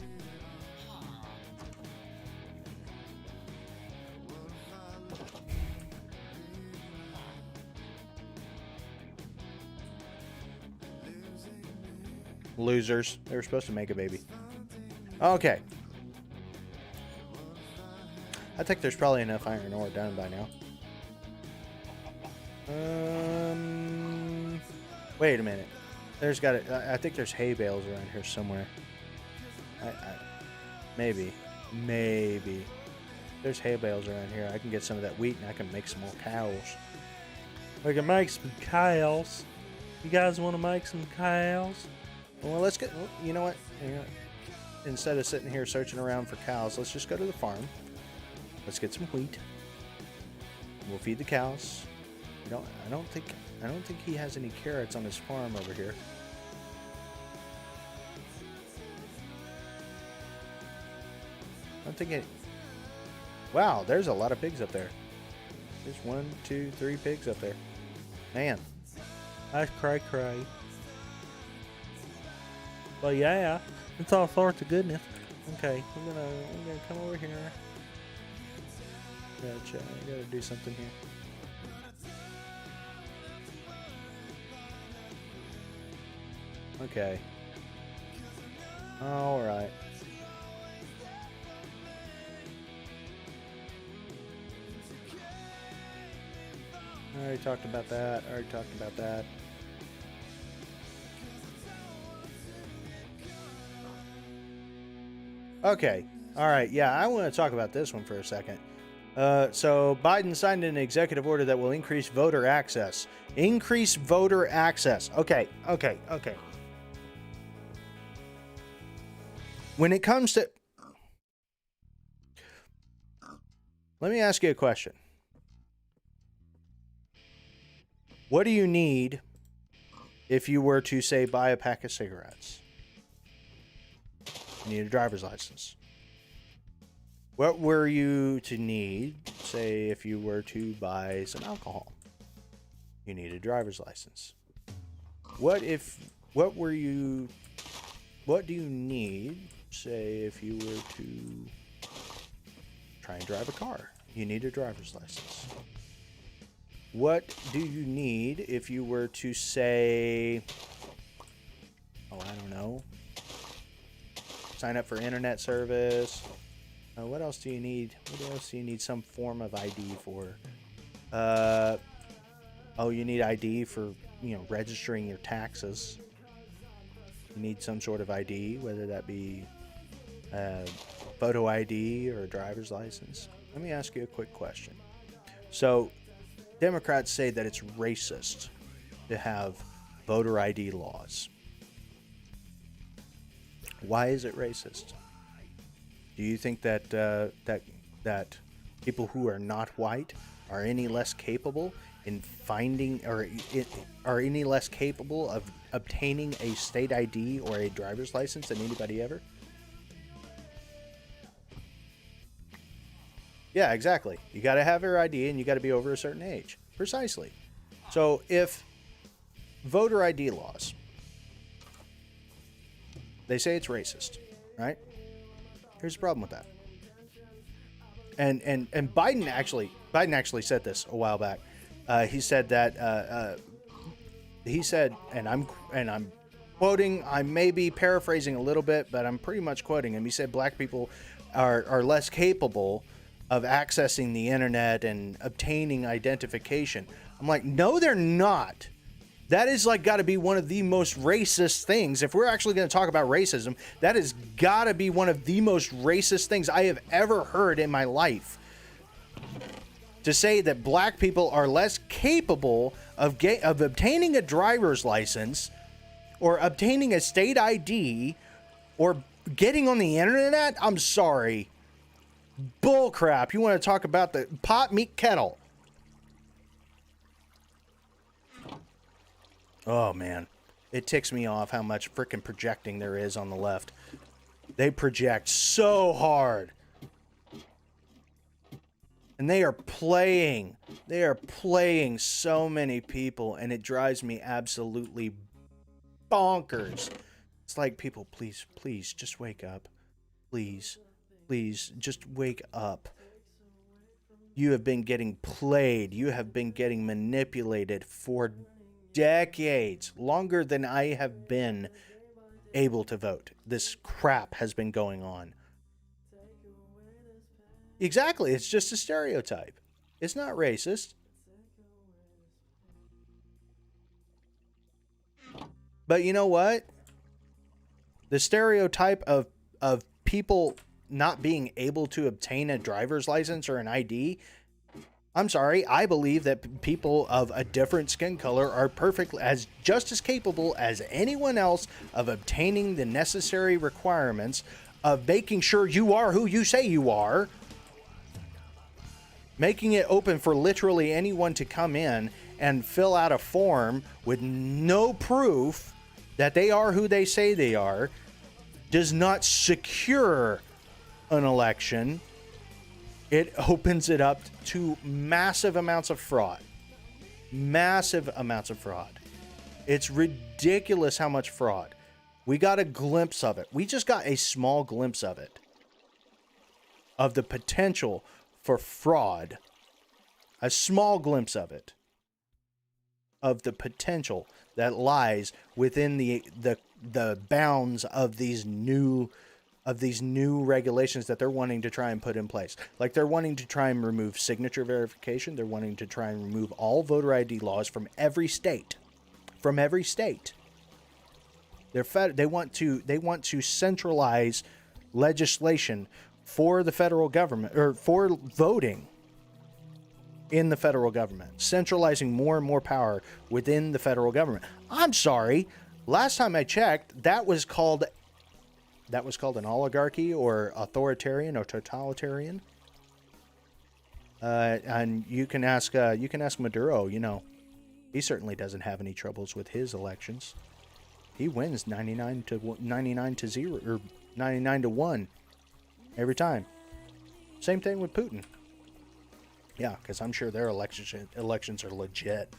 Losers. They were supposed to make a baby. Okay. I think there's probably enough iron ore done by now. Wait a minute. There's got it. I think there's hay bales around here somewhere. Maybe. There's hay bales around here. I can get some of that wheat and I can make some more cows. We can make some cows. You guys want to make some cows? Well, let's get. You know what? Instead of sitting here searching around for cows, let's just go to the farm. Let's get some wheat. We'll feed the cows. I don't think he has any carrots on his farm over here. I don't think it. Wow, there's a lot of pigs up there. There's 1, 2, 3 pigs up there. Man, that's cray. But yeah, it's all sorts of goodness. Okay, I'm gonna come over here. Gotcha. I gotta do something here. Okay. All right. I already talked about that. Okay. All right. Yeah, I want to talk about this one for a second. So Biden signed an executive order that will increase voter access. Increase voter access. Okay. When it comes to... Let me ask you a question. What do you need if you were to, say, buy a pack of cigarettes? You need a driver's license. What were you to need, say, if you were to buy some alcohol? You need a driver's license. What do you need, say, if you were to try and drive a car? You need a driver's license. What do you need if you were to, say, I don't know, sign up for internet service? What else do you need? What else do you need some form of ID for? You need ID for, registering your taxes. You need some sort of ID, whether that be photo ID or a driver's license. Let me ask you a quick question. So, Democrats say that it's racist to have voter ID laws. Why is it racist? Do you think that that people who are not white are any less capable in finding or are any less capable of obtaining a state ID or a driver's license than anybody ever? Yeah, exactly. You got to have your ID and you got to be over a certain age. Precisely. So if voter ID laws, they say it's racist, right? Here's the problem with that. And Biden actually said this a while back. He said that he said, and I'm quoting, I may be paraphrasing a little bit, but I'm pretty much quoting him. He said black people are less capable of accessing the internet and obtaining identification. I'm like, no, they're not. That is like got to be one of the most racist things. If we're actually going to talk about racism, that has got to be one of the most racist things I have ever heard in my life. To say that black people are less capable of obtaining a driver's license or obtaining a state ID or getting on the internet, I'm sorry. Bull crap. You want to talk about the pot, meat, kettle. Oh, man. It ticks me off how much freaking projecting there is on the left. They project so hard. And they are playing so many people, and it drives me absolutely bonkers. It's like, people, please, just wake up. Please, just wake up. You have been getting played. You have been getting manipulated for decades, longer than I have been able to vote. This crap has been going on. Exactly, it's just a stereotype. It's not racist. But you know what? The stereotype of people not being able to obtain a driver's license or an ID, I'm sorry, I believe that people of a different skin color are just as capable as anyone else of obtaining the necessary requirements of making sure you are who you say you are, making it open for literally anyone to come in and fill out a form with no proof that they are who they say they are, does not secure an election. It opens it up to massive amounts of fraud. Massive amounts of fraud. It's ridiculous how much fraud. We got a glimpse of it. We just got a small glimpse of it. Of the potential for fraud. A small glimpse of it. of the potential that lies within the bounds of these new regulations that they're wanting to try and put in place. Like, they're wanting to try and remove signature verification. They're wanting to try and remove all voter ID laws from every state. From every state. They want to centralize legislation for the federal government, or for voting in the federal government, centralizing more and more power within the federal government. I'm sorry. Last time I checked, that was called an oligarchy, or authoritarian, or totalitarian. And you can ask Maduro. You know, he certainly doesn't have any troubles with his elections. He wins 99 to 0, or 99 to 1 every time. Same thing with Putin. Yeah, because I'm sure their elections are legit.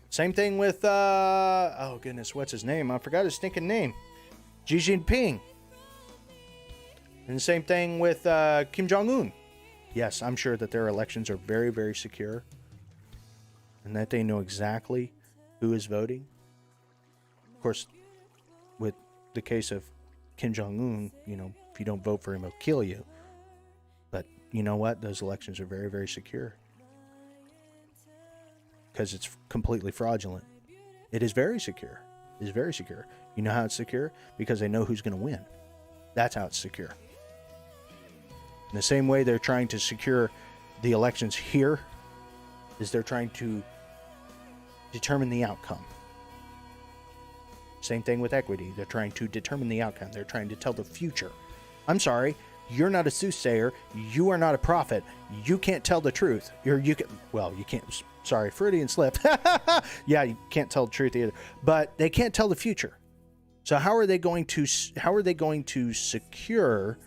Same thing with oh goodness, what's his name? I forgot his stinking name. Xi Jinping. And the same thing with Kim Jong-un. Yes, I'm sure that their elections are very, very secure, and that they know exactly who is voting. Of course, with the case of Kim Jong-un, you know, if you don't vote for him, he'll kill you. But you know what? Those elections are very, very secure, because it's completely fraudulent. It is very secure. It is very secure. You know how it's secure? Because they know who's going to win. That's how it's secure. In the same way they're trying to secure the elections here, is they're trying to determine the outcome. Same thing with equity. They're trying to determine the outcome. They're trying to tell the future. I'm sorry, you're not a soothsayer. You are not a prophet. You can't tell the truth. You can't. Sorry, Freudian slip. Yeah, you can't tell the truth either. But they can't tell the future. So how are they going to secure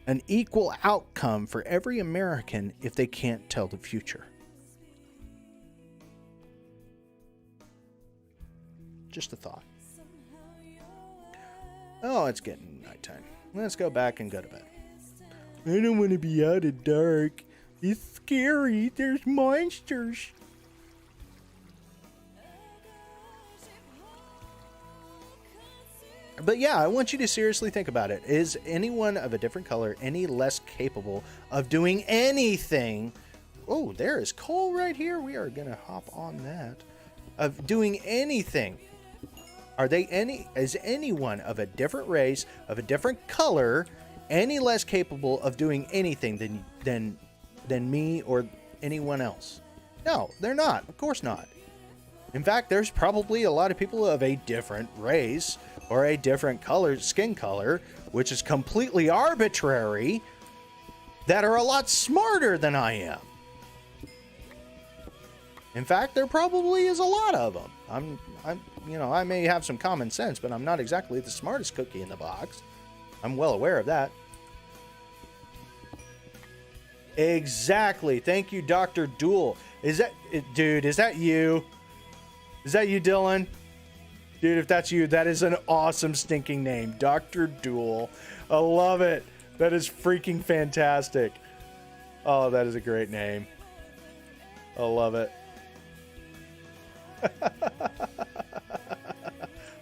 an equal outcome for every American if they can't tell the future? Just a thought. Oh, it's getting nighttime. Let's go back and go to bed. I don't want to be out of dark. It's scary. There's monsters. But yeah, I want you to seriously think about it. Is anyone of a different color any less capable of doing anything? Oh, there is coal right here. We are going to hop on that. Of doing anything. Is anyone of a different race, of a different color, any less capable of doing anything than me or anyone else? No, they're not. Of course not. In fact, there's probably a lot of people of a different race or a different skin color, which is completely arbitrary, that are a lot smarter than I am. In fact, there probably is a lot of them. I may have some common sense, but I'm not exactly the smartest cookie in the box. I'm well aware of that. Exactly. Thank you, Dr. Duel. Is that you? Is that you, Dylan? Dude, if that's you, that is an awesome stinking name. Dr. Duel. I love it. That is freaking fantastic. Oh, that is a great name. I love it.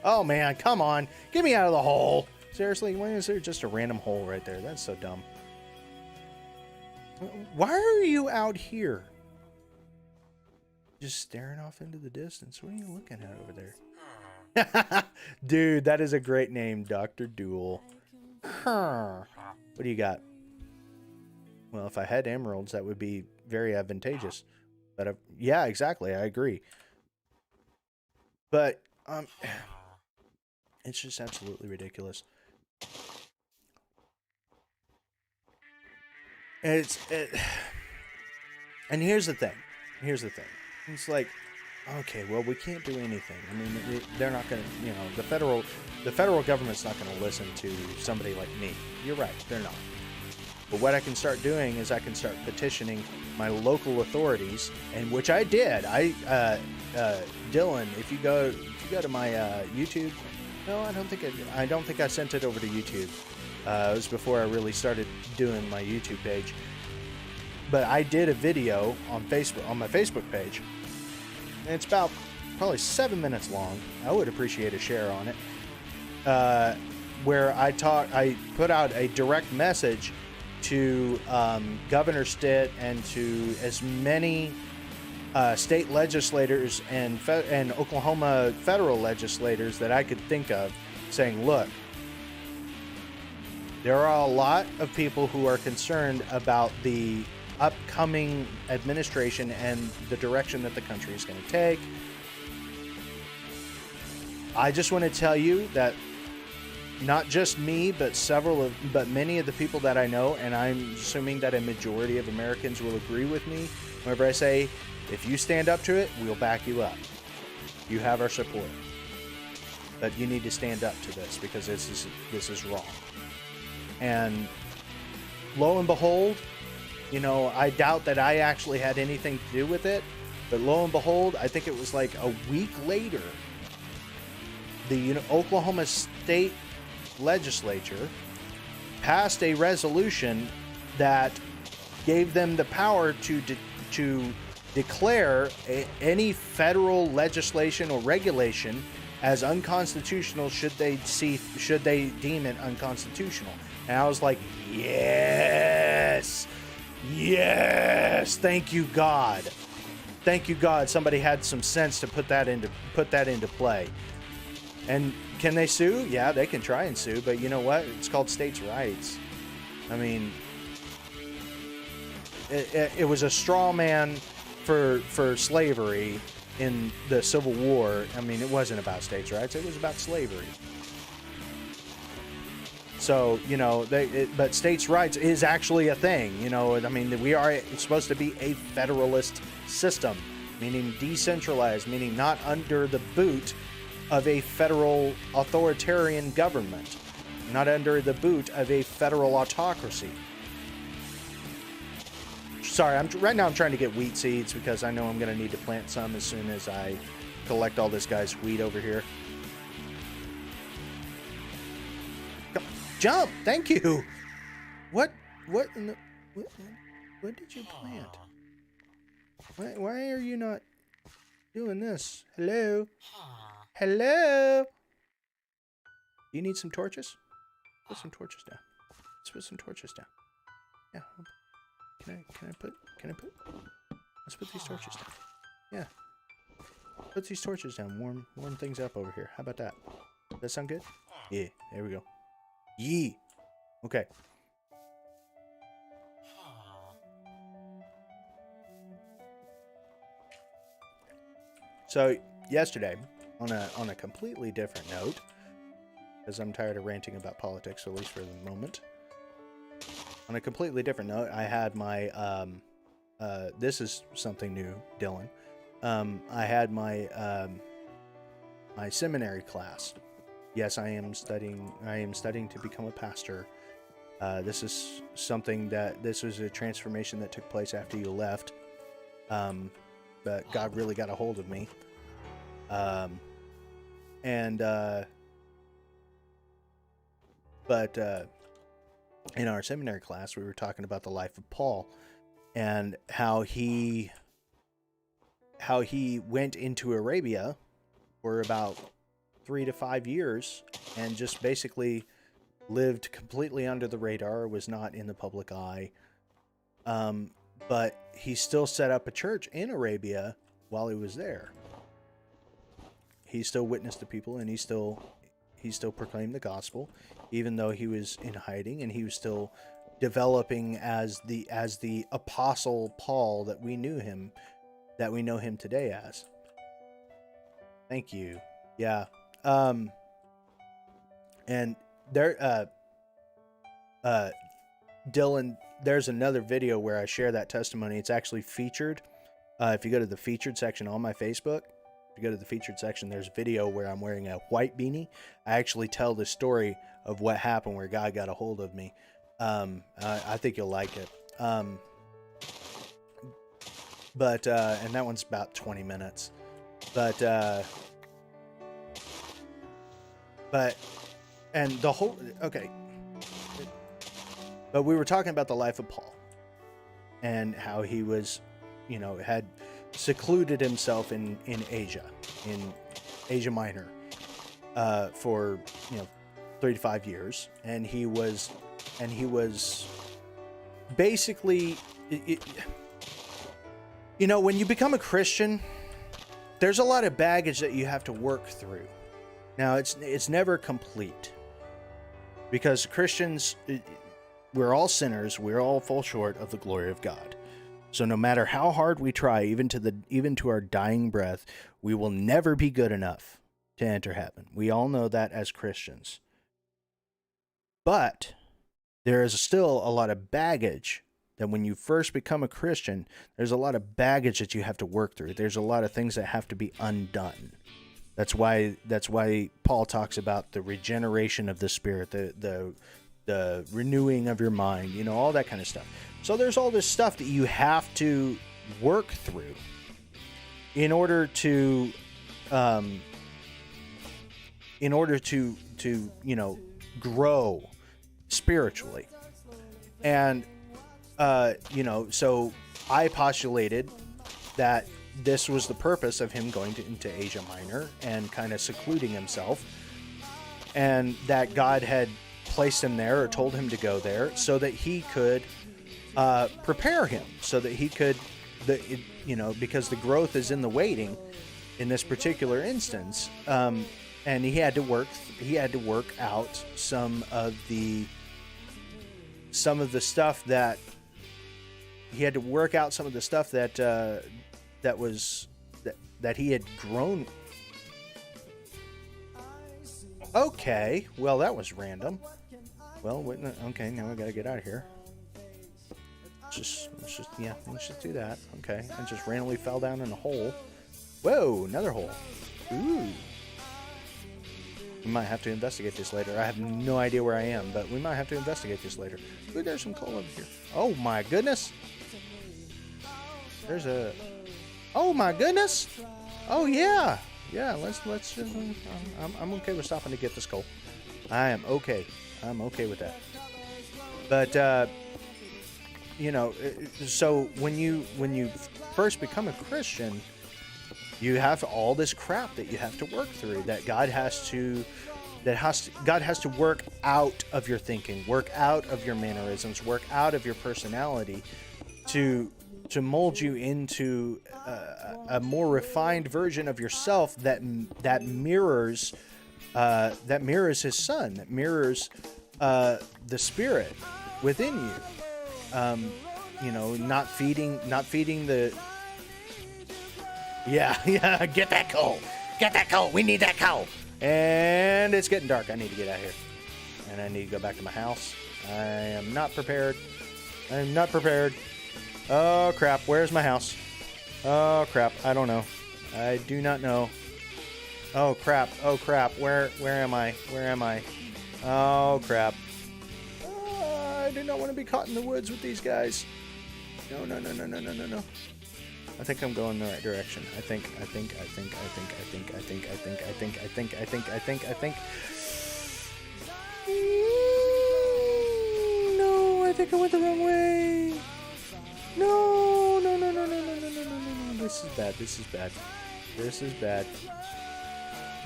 Oh, man, come on. Get me out of the hole. Seriously, why is there just a random hole right there? That's so dumb. Why are you out here? Just staring off into the distance. What are you looking at over there? Dude, that is a great name, Dr. Duel. What do you got? Well, if I had emeralds, that would be very advantageous. But yeah, exactly. I agree. But it's just absolutely ridiculous. And here's the thing. It's like, okay, well, we can't do anything. I mean, they're not going to, the federal government's not going to listen to somebody like me. You're right, they're not. But what I can start doing is I can start petitioning my local authorities, and which I did. Dylan, if you go to my YouTube, no, I don't think I sent it over to YouTube. It was before I really started doing my YouTube page. But I did a video on Facebook, on my Facebook page, It's about probably 7 minutes long. I would appreciate a share on it. Where I put out a direct message to Governor Stitt and to as many state legislators and Oklahoma federal legislators that I could think of, saying, look, there are a lot of people who are concerned about the upcoming administration and the direction that the country is going to take. I just want to tell you that not just me, but many of the people that I know, and I'm assuming that a majority of Americans will agree with me whenever I say, if you stand up to it, we'll back you up. You have our support. But you need to stand up to this because this is wrong. And lo and behold, you know, I doubt that I actually had anything to do with it, but lo and behold, I think it was like a week later, the Oklahoma State Legislature passed a resolution that gave them the power to declare any federal legislation or regulation as unconstitutional should they deem it unconstitutional. And I was like, yes, thank you God, somebody had some sense to put that into play. And can they sue? Yeah, they can try and sue, but you know what? It's called states' rights. I mean, it was a straw man for slavery in the Civil War. I mean, it wasn't about states' rights. It was about slavery. So, you know, but states' rights is actually a thing. You know, I mean, we are supposed to be a federalist system, meaning decentralized, meaning not under the boot of a federal authoritarian government, not under the boot of a federal autocracy. Sorry, right now I'm trying to get wheat seeds because I know I'm going to need to plant some as soon as I collect all this guy's wheat over here. Jump! Thank you! What did you plant? Why are you not doing this? Hello? Hello? You need some torches? Put some torches down. Let's put some torches down. Yeah. Can I put let's put these torches down. Yeah. Put these torches down. Warm things up over here. How about that? Does that sound good? Yeah, there we go. Yee. Okay. So yesterday, on a completely different note, because I'm tired of ranting about politics, at least for the moment. On a completely different note, I had my this is something new, Dylan. I had my my seminary class. Yes, I am studying to become a pastor. This is something this was a transformation that took place after you left. But God really got a hold of me. But in our seminary class, we were talking about the life of Paul and how he went into Arabia for about 3 to 5 years and just basically lived completely under the radar, was not in the public eye. But he still set up a church in Arabia while he was there. He still witnessed to people, and he still proclaimed the gospel, even though he was in hiding, and he was still developing as the Apostle Paul that we know him today as. Thank you. Yeah. And there, Dylan, there's another video where I share that testimony. It's actually featured. If you go to the featured section on my Facebook, if you go to the featured section, there's a video where I'm wearing a white beanie. I actually tell the story of what happened where God got a hold of me. I think you'll like it. But and that one's about 20 minutes. But and the whole, okay. But we were talking about the life of Paul and how he was, had secluded himself in Asia Minor, for 3 to 5 years, and he was basically, when you become a Christian, there's a lot of baggage that you have to work through. Now, it's never complete, because Christians, we're all sinners. We're all fall short of the glory of God. So no matter how hard we try, even to our dying breath, we will never be good enough to enter heaven. We all know that as Christians. But there is still a lot of baggage that when you first become a Christian, there's a lot of baggage that you have to work through. There's a lot of things that have to be undone. That's why Paul talks about the regeneration of the spirit, the renewing of your mind, all that kind of stuff. So there's all this stuff that you have to work through in order to grow spiritually. And so I postulated that this was the purpose of him going into Asia Minor and kind of secluding himself, and that God had placed him there or told him to go there so that he could prepare him, so that he could, because the growth is in the waiting in this particular instance, and he had to work out some of the stuff that that he had grown. Okay, well, that was random. Well, okay, now I gotta get out of here. Let's just do that. Okay, I just randomly fell down in a hole. Whoa, another hole. Ooh. We might have to investigate this later. I have no idea where I am, but we might have to investigate this later. Ooh, there's some coal over here. Oh my goodness. Oh my goodness. Oh yeah. Yeah, let's just, I'm okay with stopping to get this coal. I am okay. I'm okay with that. But, so when you first become a Christian, you have all this crap that you have to work through, that God has to work out of your thinking, work out of your mannerisms, work out of your personality to mold you into a more refined version of yourself that mirrors his son, that mirrors the spirit within you. Not feeding the. Yeah, get that coal. We need that coal. And it's getting dark. I need to get out of here, and I need to go back to my house. I am not prepared. Oh crap, where's my house? Oh crap, I don't know. I do not know. Oh crap, where am I? Oh crap. I do not want to be caught in the woods with these guys. No. I think I'm going the right direction. I think. No, I think I went the wrong way. No. This is bad.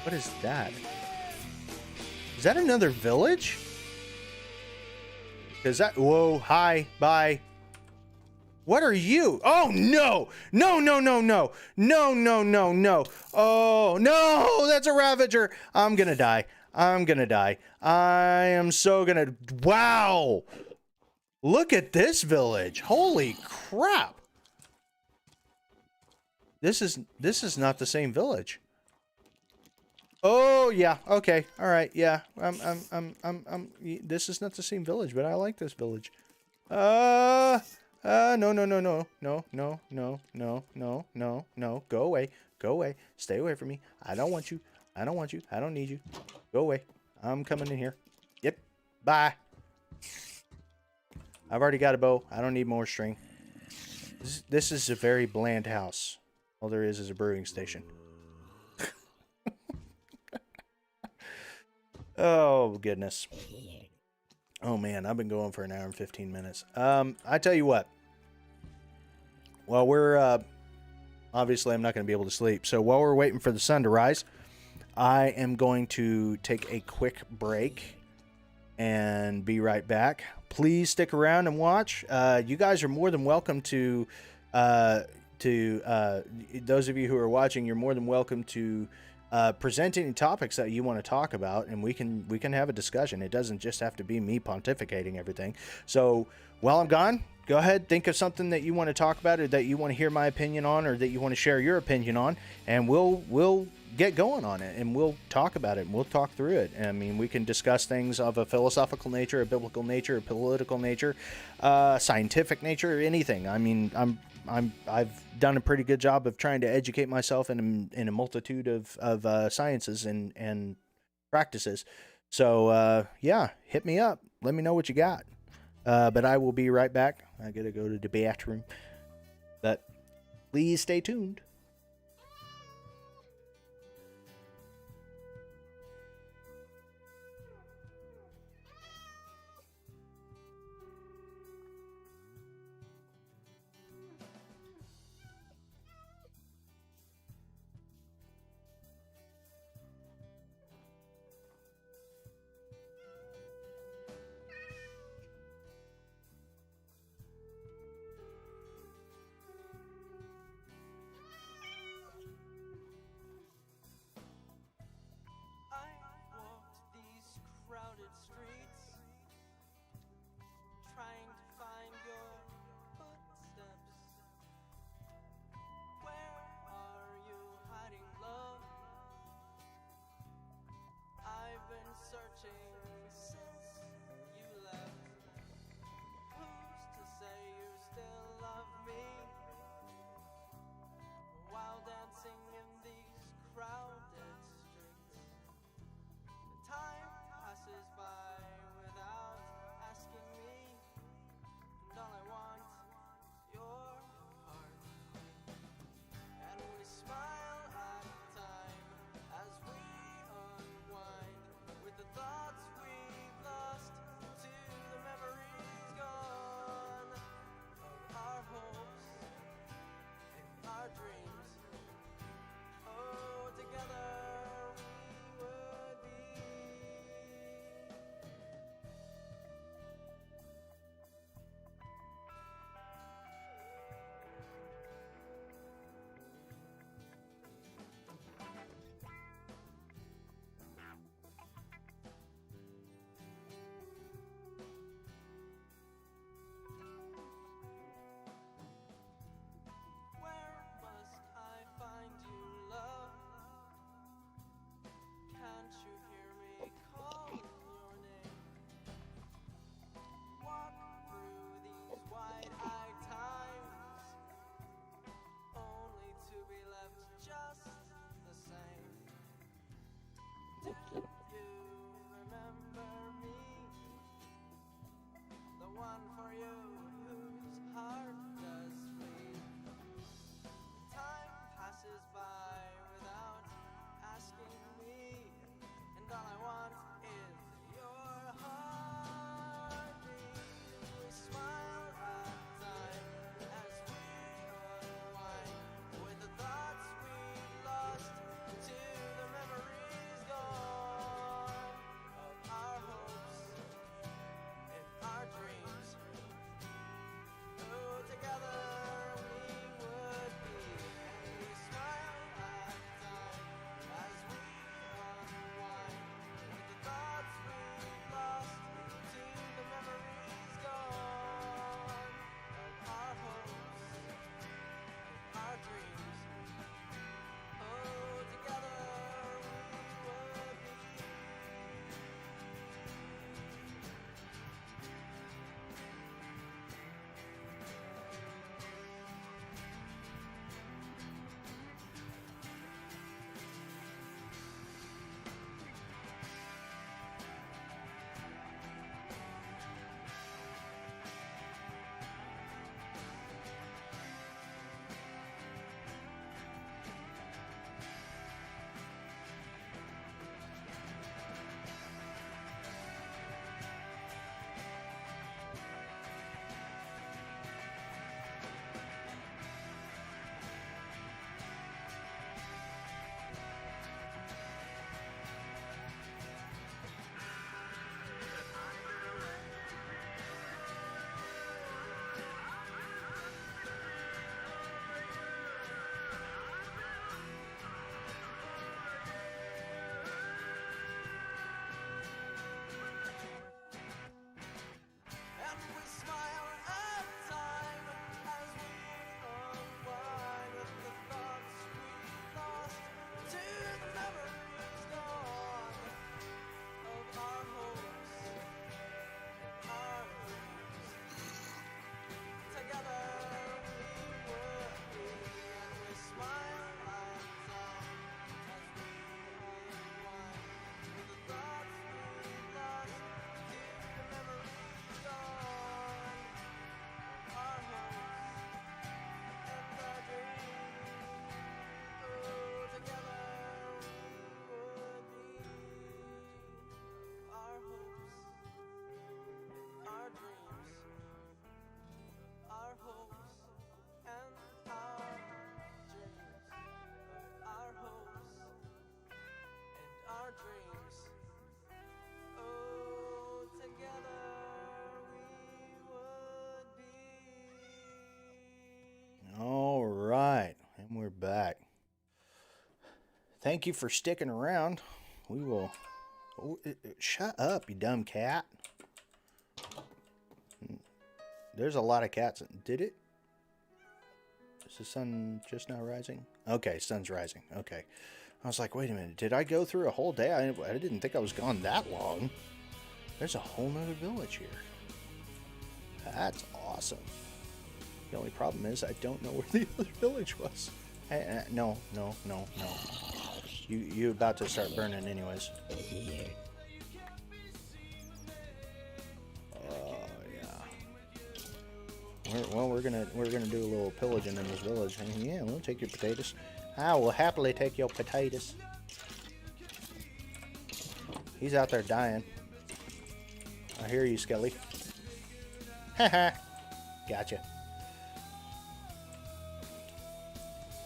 What is that? Is that another village? Whoa, hi, bye. What are you? Oh, no. Oh, no, that's a Ravager. I'm gonna die. I am so gonna... Wow. Look at this village. Holy crap. This is not the same village. Oh, yeah. Okay. All right. Yeah. This is not the same village, but I like this village. No. Go away. Stay away from me. I don't want you. I don't need you. Go away. I'm coming in here. Yep. Bye. I've already got a bow. I don't need more string. This is a very bland house. All there is a brewing station. Oh, goodness. Oh, man. I've been going for an hour and 15 minutes. I tell you what. Well, obviously I'm not going to be able to sleep. So while we're waiting for the sun to rise, I am going to take a quick break and be right back. Please stick around and watch. You guys are more than welcome to those of you who are watching. You're more than welcome to present any topics that you want to talk about, and we can have a discussion. It doesn't just have to be me pontificating everything. So while I'm gone, go ahead, think of something that you want to talk about, or that you want to hear my opinion on, or that you want to share your opinion on, and we'll get going on it, and we'll talk about it, and we'll talk through it. I mean, we can discuss things of a philosophical nature, a biblical nature, a political nature, scientific nature, or anything. I mean, I've done a pretty good job of trying to educate myself in a multitude of sciences and practices. So yeah, hit me up. Let me know what you got. But I will be right back. I gotta go to the bathroom. But please stay tuned. thank you for sticking around. We will. Oh, shut up, you dumb cat. There's a lot of cats. Did it? Is the sun just now rising? Okay, sun's rising. Okay. I was like, wait a minute. Did I go through a whole day? I didn't think I was gone that long. There's a whole nother village here. That's awesome. The only problem is I don't know where the other village was. No. You about to start burning anyways. Oh yeah. We're gonna do a little pillaging in this village. Yeah, we'll take your potatoes. I will happily take your potatoes. He's out there dying. I hear you, Skelly. Haha. Gotcha.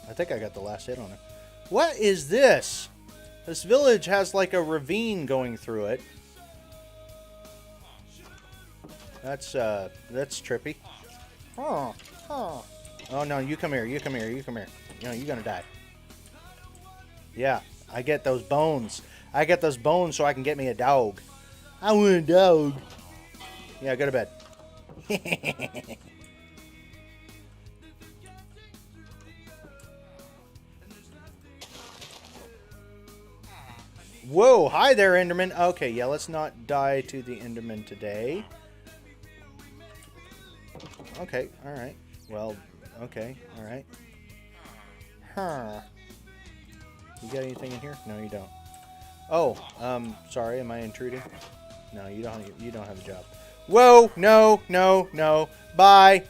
I think I got the last hit on it. What is this? This village has like a ravine going through it. That's trippy. Oh no, you come here, you come here, you come here. No, you're gonna die. Yeah, I get those bones. I get those bones so I can get me a dog. I want a dog. Yeah, go to bed. Whoa, hi there, Enderman. Okay, yeah, let's not die to the Enderman today. Okay, alright. Well, okay, alright. Huh. You got anything in here? No, you don't. Oh, sorry, am I intruding? No, you don't have a job. Whoa, no. Bye.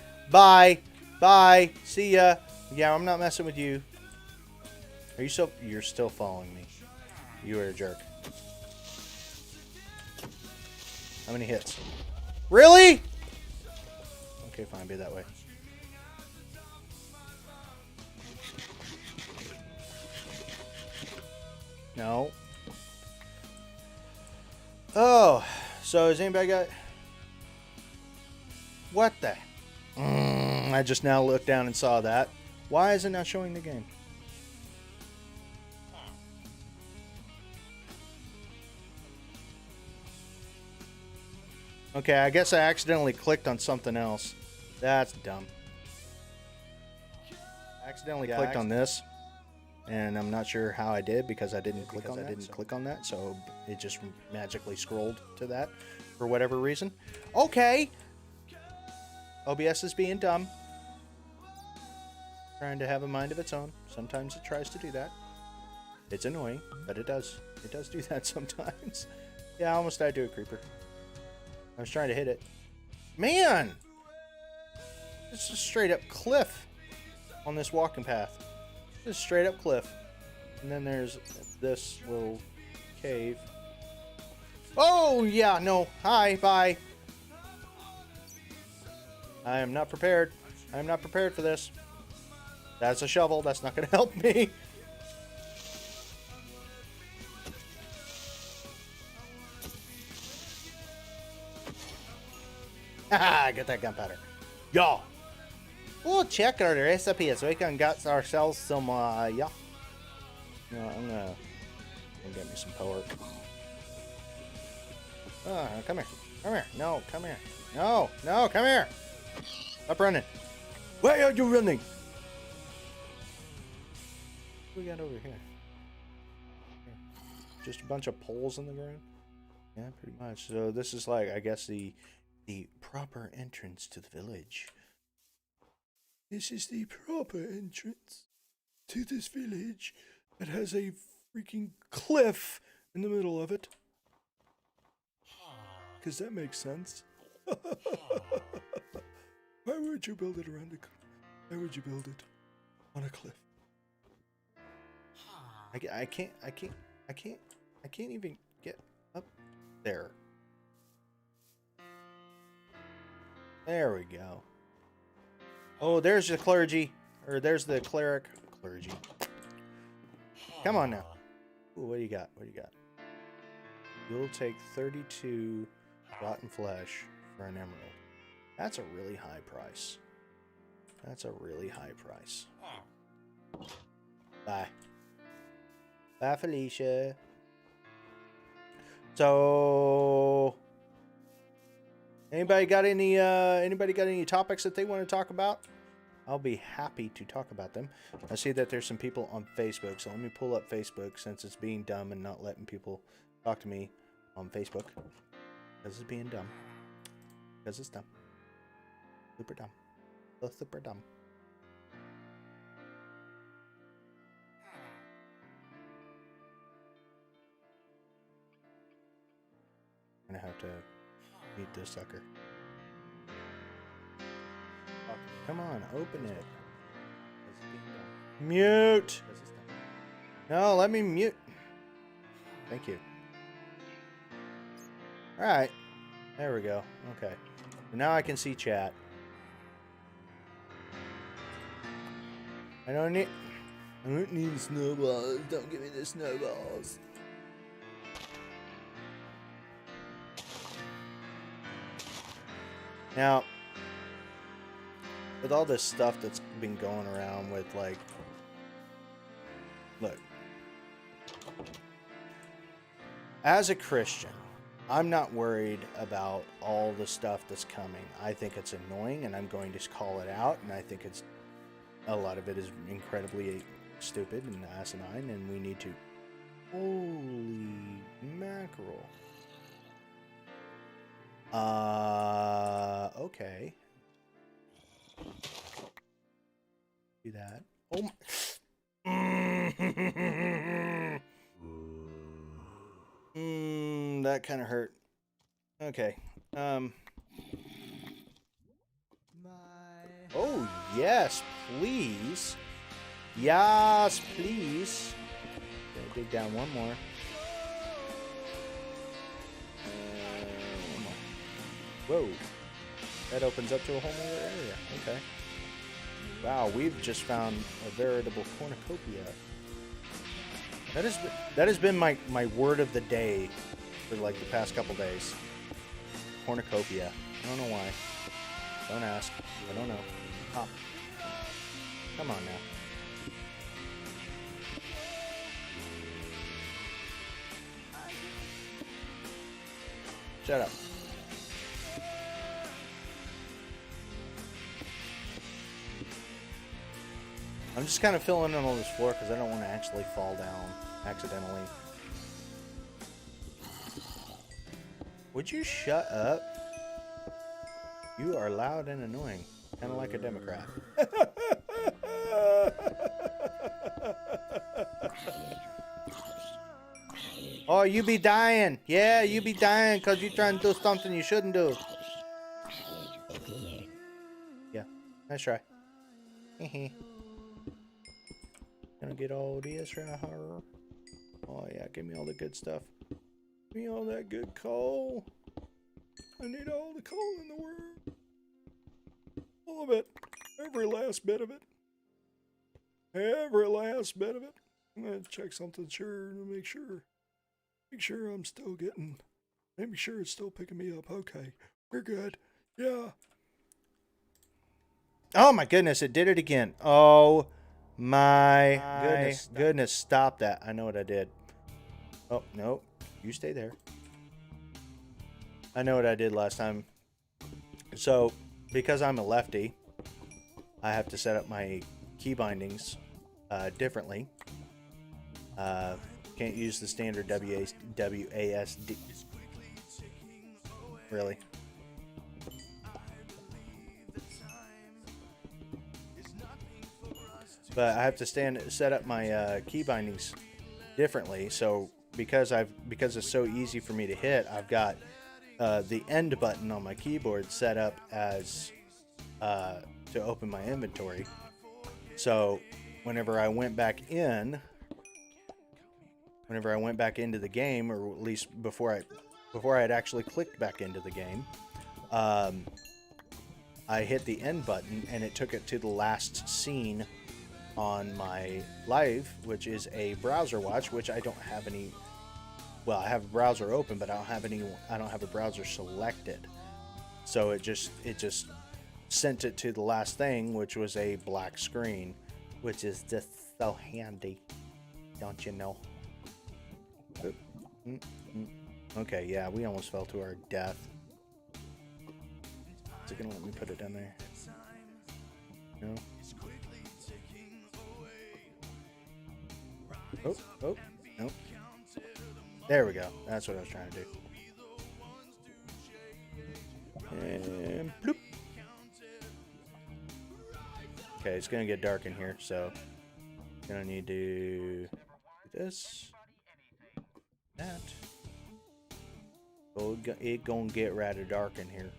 See ya. Yeah, I'm not messing with you. Are you still... You're still following me. You are a jerk. How many hits? Really? Okay, fine, be that way. No. Oh, so has anybody got... What the... I just now looked down and saw that. Why is it not showing the game? Okay, I guess I accidentally clicked on something else. That's dumb. I accidentally clicked on this, and I'm not sure how I did because I didn't click on that, so it just magically scrolled to that for whatever reason. Okay. OBS is being dumb. Trying to have a mind of its own. Sometimes it tries to do that. It's annoying, but it does. It does do that sometimes. Yeah, I almost died to a creeper. I was trying to hit it. Man! It's a straight up cliff on this walking path. Just straight up cliff. And then there's this little cave. Oh, yeah, no. Hi, bye. I am not prepared. I am not prepared for this. That's a shovel. That's not going to help me. Haha, get that gunpowder. Yeah. We'll check our recipe so we can get ourselves some, yeah. No, I'm gonna get me some pork. Come here. Come here. No, come here. No, come here. Stop running. Why are you running? What do we got over here? Just a bunch of poles in the ground? Yeah, pretty much. So this is like, I guess, the proper entrance to the village. This is the proper entrance to this village that has a freaking cliff in the middle of it. Because that makes sense. Why would you build it around a cliff? Why would you build it on a cliff? I can't even get up there. There we go. Oh, there's the clergy. Or there's the cleric. Clergy. Come on now. Ooh, what do you got? What do you got? You'll take 32 rotten flesh for an emerald. That's a really high price. That's a really high price. Bye. Bye, Felicia. So, anybody got any topics that they want to talk about? I'll be happy to talk about them. I see that there's some people on Facebook, so let me pull up Facebook since it's being dumb and not letting people talk to me on Facebook. Because it's being dumb. Because it's dumb. Super dumb. So super dumb. I'm gonna have to meet this sucker. Come on, open it. Mute! No, let me mute. Thank you. Alright. There we go. Okay. Now I can see chat. I don't need snowballs. Don't give me the snowballs. Now, with all this stuff that's been going around with, like, look, as a Christian, I'm not worried about all the stuff that's coming. I think it's annoying, and I'm going to call it out, and I think it's, a lot of it is incredibly stupid and asinine, and we need to, holy mackerel. Okay. Do that. Oh my. That kind of hurt. Okay. Oh, yes, please. Yes, please. Gotta dig down one more. Whoa. That opens up to a whole other area. Okay. Wow, we've just found a veritable cornucopia. That has been my word of the day for like the past couple days. Cornucopia. I don't know why. Don't ask. I don't know. Hop. Come on now. Shut up. I'm just kind of filling in on this floor because I don't want to actually fall down accidentally. Would you shut up? You are loud and annoying. Kind of like a Democrat. Oh, you be dying. Yeah, you be dying because you're trying to do something you shouldn't do. Yeah, nice try. Gonna get all this right here. Oh yeah, give me all the good stuff. Give me all that good coal. I need all the coal in the world. All of it. Every last bit of it. Every last bit of it. I'm gonna check something sure to make sure. Make sure I'm still getting. Make sure it's still picking me up. Okay. We're good. Yeah. Oh my goodness, it did it again. Oh my goodness, stop that. I know what I did. Oh, no. You stay there. I know what I did last time. So, because I'm a lefty, I have to set up my key bindings differently. Can't use the standard WASD. Really? But I have to set up my key bindings differently. So because it's so easy for me to hit, I've got the end button on my keyboard set up as to open my inventory. So whenever I went back into the game, or at least before I had actually clicked back into the game, I hit the end button and it took it to the last scene on my live, which is a browser watch, which I don't have any. Well, I have a browser open, but I don't have a browser selected. So it just sent it to the last thing, which was a black screen, which is just so handy, don't you know? Okay, yeah, we almost fell to our death. Is it gonna let me put it down there? No. Oh, oh, nope. There we go. That's what I was trying to do. And bloop. Okay, it's gonna get dark in here, so gonna need to do this, that. Oh, it gonna get rather dark in here.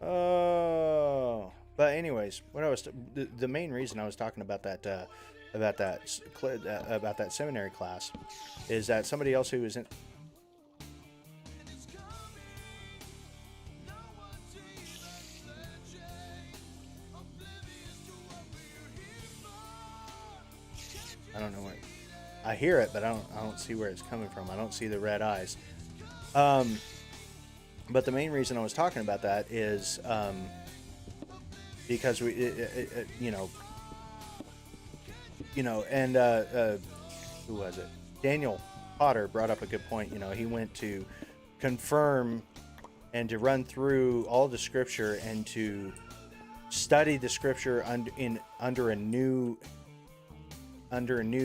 Oh, but anyways, what I was the main reason I was talking about that about that seminary class is that somebody else who was in. I don't know what. I hear it, but I don't see where it's coming from. I don't see the red eyes. But the main reason I was talking about that is because and who was it? Daniel Potter brought up a good point. You know, he went to confirm and to run through all the scripture and to study the scripture under a new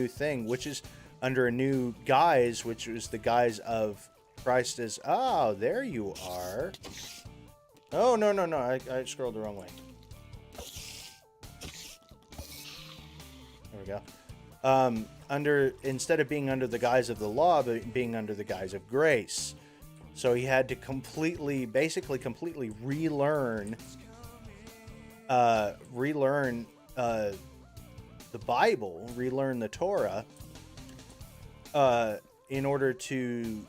thing, which is under a new guise, which was the guise of Christ as, oh, there you are. Oh, no. I scrolled the wrong way. There we go. Instead of being under the guise of the law, but being under the guise of grace. So he had to basically completely relearn the Bible, relearn the Torah, in order to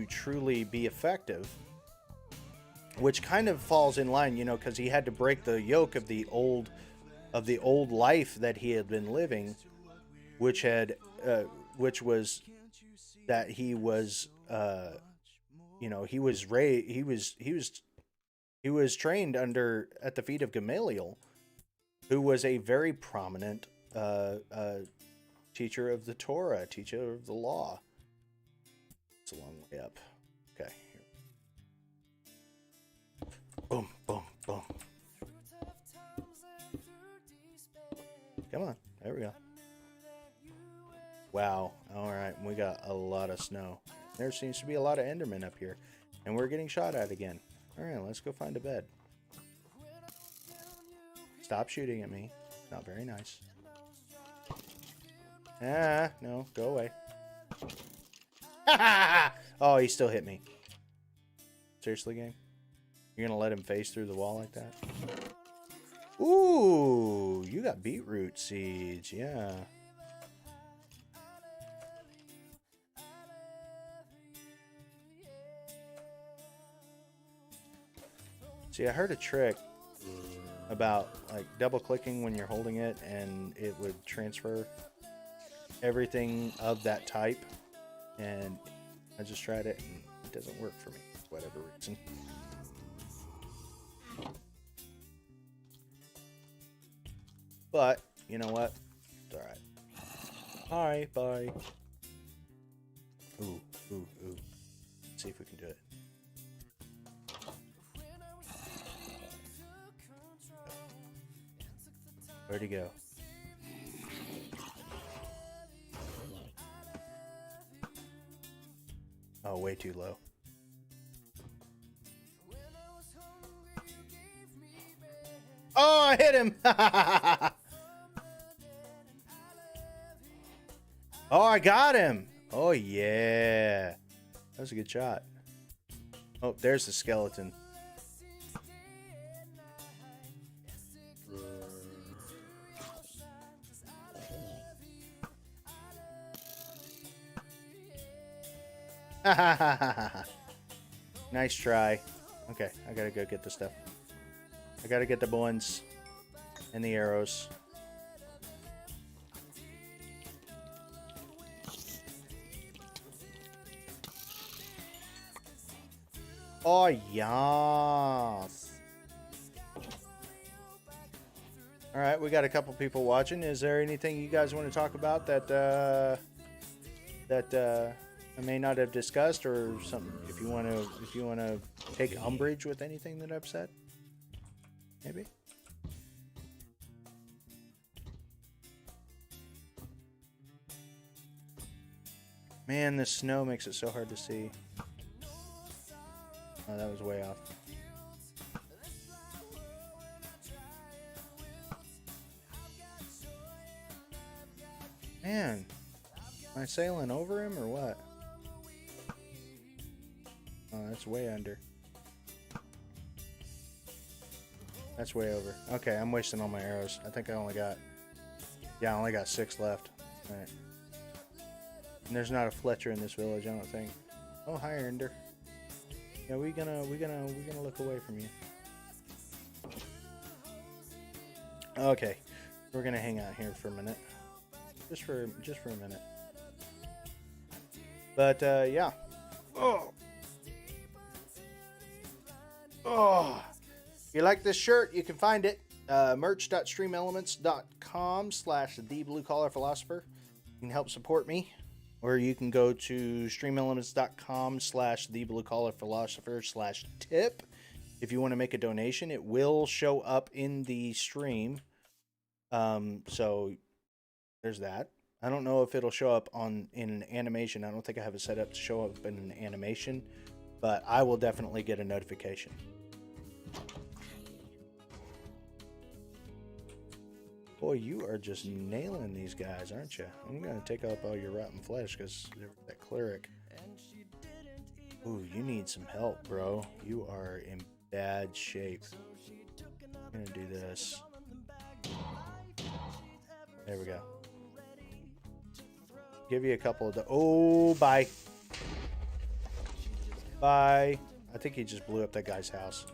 truly be effective, which kind of falls in line, because he had to break the yoke of the old life that he had been living, which was that he was he was trained at the feet of Gamaliel, who was a very prominent teacher of the Torah, teacher of the law. It's a long way up. Okay. Here. Boom, boom, boom. Come on. There we go. Wow. All right. We got a lot of snow. There seems to be a lot of Endermen up here. And we're getting shot at again. All right. Let's go find a bed. Stop shooting at me. Not very nice. Ah, no. Go away. Oh, he still hit me. Seriously, game? You're gonna let him face through the wall like that? Ooh, you got beetroot seeds, yeah. See, I heard a trick about like double clicking when you're holding it and it would transfer everything of that type, and I just tried it and it doesn't work for me for whatever reason. But you know what? It's alright. Alright, bye. Ooh. Let's see if we can do it. Where'd he go? Oh, way too low. Oh, I hit him! Oh, I got him! Oh, yeah. That was a good shot. Oh, there's the skeleton. Nice try. Okay, I gotta go get the stuff. I gotta get the bullets and the arrows. Oh, yes. All right, we got a couple people watching. Is there anything you guys want to talk about that I may not have discussed, or something? If you want to take umbrage with anything that I've said, maybe. Man, this snow makes it so hard to see. Oh, that was way off. Man, am I sailing over him or what? Oh, that's way under. That's way over. Okay, I'm wasting all my arrows. I think I only got... Yeah, I only got 6 left. Alright. And there's not a Fletcher in this village, I don't think. Oh, hi, Ender. Yeah, we're gonna look away from you. Okay, we're gonna hang out here for a minute, just for a minute. But yeah. Oh, if you like this shirt, you can find it merch.streamelements.com/thebluecollarphilosopher. You can help support me. Or you can go to streamelements.com/thebluecollarphilosopher/tip. If you want to make a donation, it will show up in the stream. So there's that. I don't know if it'll show up in an animation. I don't think I have it set up to show up in an animation, but I will definitely get a notification. Boy, you are just nailing these guys, aren't you? I'm going to take up all your rotten flesh because they're that cleric. Ooh, you need some help, bro. You are in bad shape. I'm going to do this. There we go. Give you a couple of the... Oh, bye. Bye. I think he just blew up that guy's house.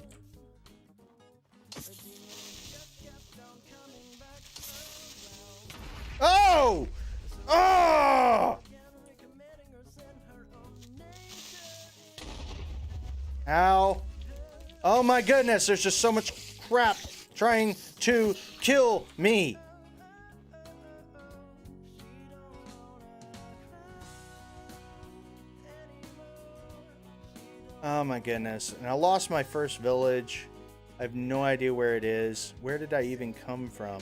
Oh! Oh! Ow. Oh my goodness, there's just so much crap trying to kill me. Oh my goodness. And I lost my first village. I have no idea where it is. Where did I even come from?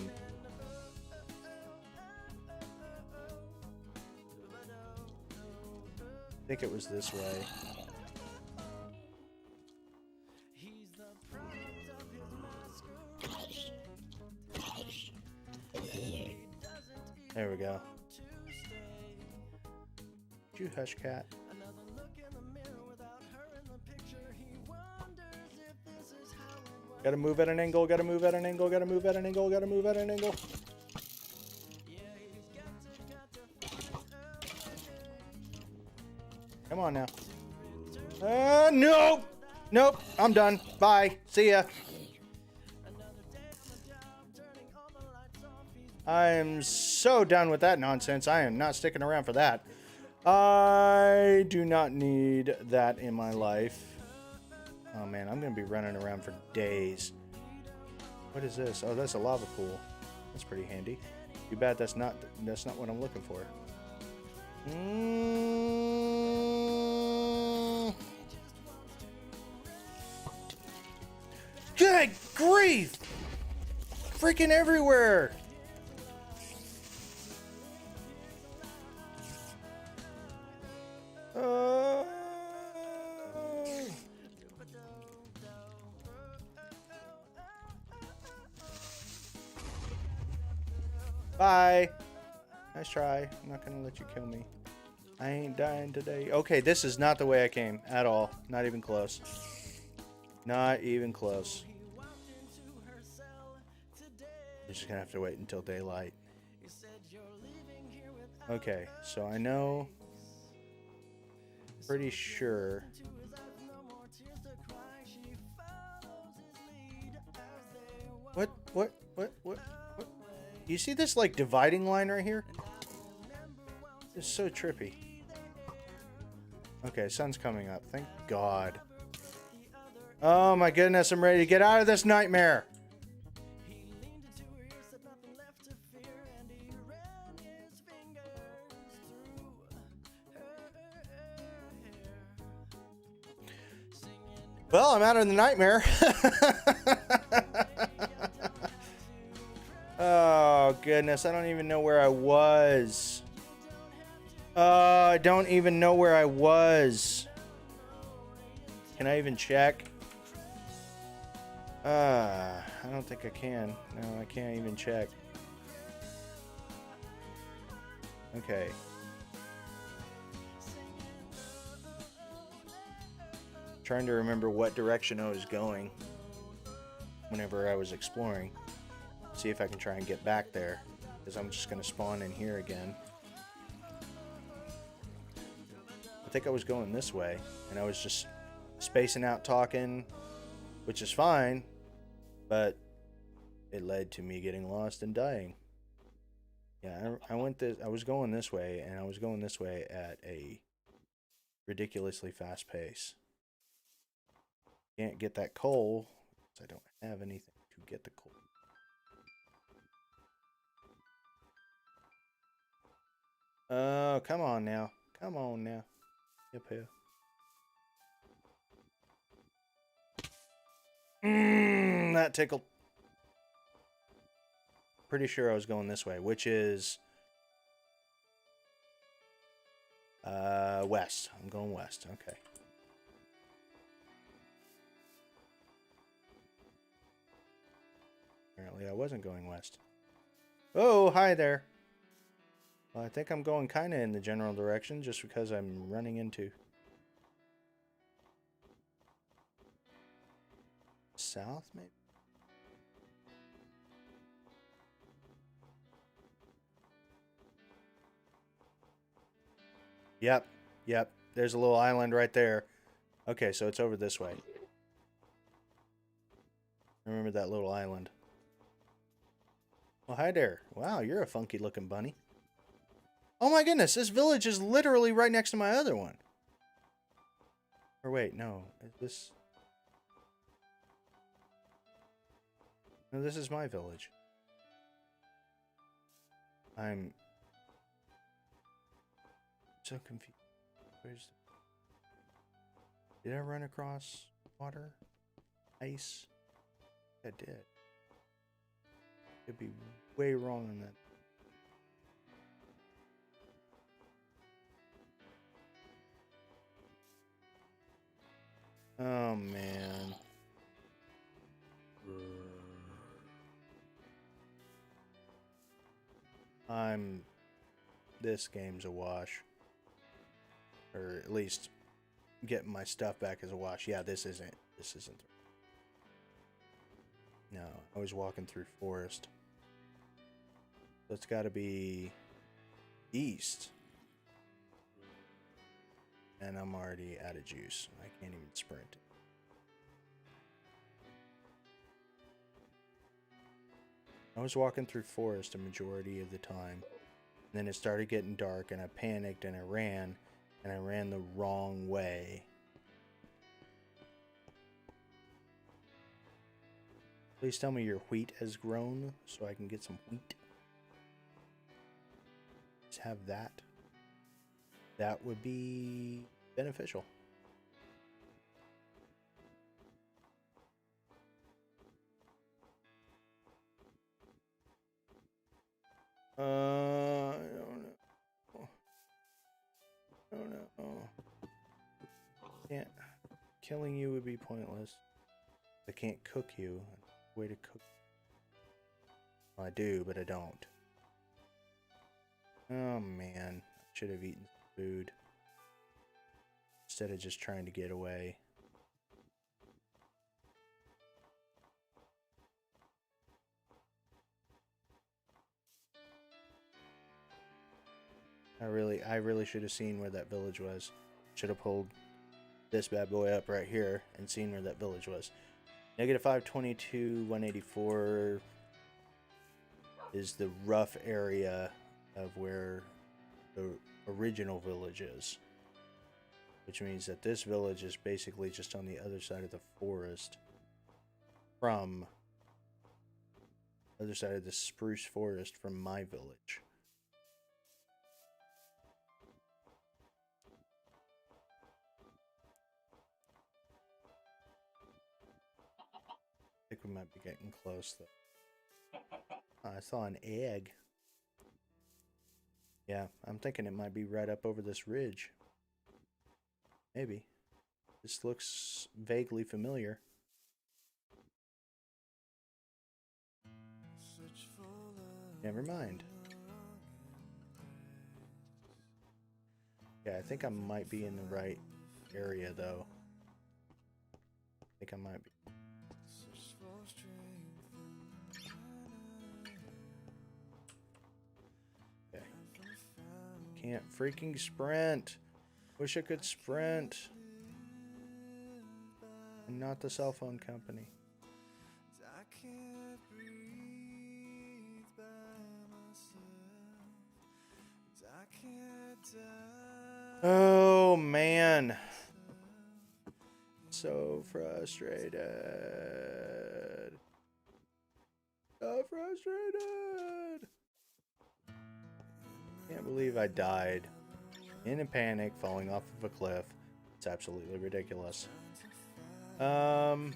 I think it was this way. There we go. You hush, cat. Gotta move at an angle, gotta move at an angle, gotta move at an angle, gotta move at an angle. Come on now. Nope! Nope, I'm done. Bye. See ya. I am so done with that nonsense. I am not sticking around for that. I do not need that in my life. Oh man, I'm going to be running around for days. What is this? Oh, that's a lava pool. That's pretty handy. Too bad that's not what I'm looking for. Good grief! Freaking everywhere! Bye. Nice try. I'm not gonna let you kill me. I ain't dying today. Okay, this is not the way I came at all. Not even close. Not even close. We're just gonna have to wait until daylight. Okay, so I know. Pretty sure. What? You see this like dividing line right here? It's so trippy. Okay, sun's coming up. Thank God. Oh my goodness, I'm ready to get out of this nightmare. He leaned into her ear, said nothing left to fear, and he ran his fingers through her hair. Singing, Well, I'm out of the nightmare. Oh goodness, I don't even know where I was. I don't even know where I was. Can I even check? I don't think I can. No, I can't even check. Okay. Trying to remember what direction I was going whenever I was exploring. See if I can try and get back there, because I'm just going to spawn in here again. I think I was going this way, and I was just spacing out talking, which is fine, but it led to me getting lost and dying. Yeah, I was going this way, and I was going this way at a ridiculously fast pace. Can't get that coal, because I don't have anything to get the coal. Oh, come on now. Come on now. Yep, here. That tickled. Pretty sure I was going this way, which is west. I'm going west. Okay. Apparently I wasn't going west. Oh, hi there. Well, I think I'm going kind of in the general direction just because I'm running into south, maybe? Yep. Yep. There's a little island right there. Okay, so it's over this way. Remember that little island. Well, hi there. Wow, you're a funky looking bunny. Oh my goodness, this village is literally right next to my other one. Or wait, no. Is this... No, this is my village. I'm so confused. Where's... Did I run across water? Ice? I did. Could be way wrong on that. Oh man. This game's a wash. Or at least getting my stuff back is a wash. Yeah, this isn't. No, I was walking through forest. So it's got to be east. And I'm already out of juice. I can't even sprint. I was walking through forest a majority of the time. And then it started getting dark and I panicked and I ran. And I ran the wrong way. Please tell me your wheat has grown so I can get some wheat. Let's have that. That would be beneficial. I don't know. I don't know. Can't. Killing you would be pointless. I can't cook you. Way to cook. Well, I do, but I don't. Oh man, I should have eaten food instead of just trying to get away. I really should have seen where that village was. Should have pulled this bad boy up right here and seen where that village was. Negative 522, 184 is the rough area of where the original village is. which means that this village is basically just on the other side of the forest from other side of the spruce forest from my village. I think we might be getting close though. I saw an egg. Yeah, I'm thinking it might be right up over this ridge. Maybe. This looks vaguely familiar. Never mind. Yeah, I think I might be in the right area though. I think I might be. Okay. Can't freaking sprint. Wish I could sprint. And not the cell phone company. I can't breathe by myself. I can't die. Oh man. So frustrated. So frustrated. Can't believe I died. In a panic, falling off of a cliff. It's absolutely ridiculous. I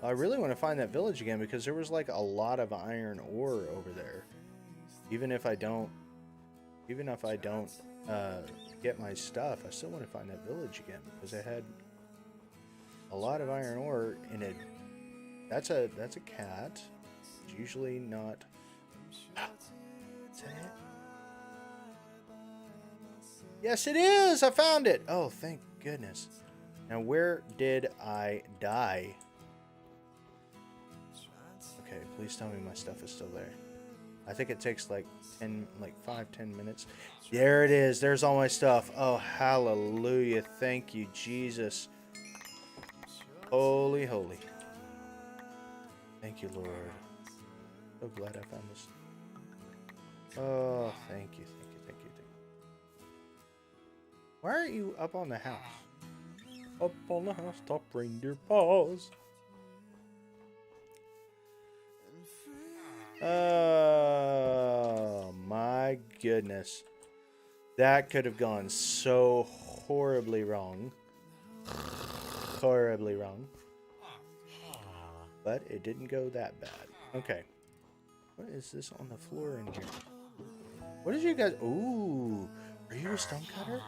really want to find that village again because there was like a lot of iron ore over there. Even if I don't get my stuff, I still want to find that village again because it had a lot of iron ore in it. That's a cat. It's usually not. Is that it? Yes, it is. I found it. Oh, thank goodness. Now, where did I die? Okay, please tell me my stuff is still there. I think it takes like 5-10 minutes. There it is. There's all my stuff. Oh, hallelujah. Thank you, Jesus. Holy, holy. Thank you, Lord. So glad I found this. Oh, thank you, thank you, thank you, thank you. Why aren't you up on the house? Up on the house, top reindeer paws. Oh my goodness. That could have gone so horribly wrong. Horribly wrong. But it didn't go that bad. Okay. What is this on the floor in here? What did you guys... Ooh. Are you a stonecutter?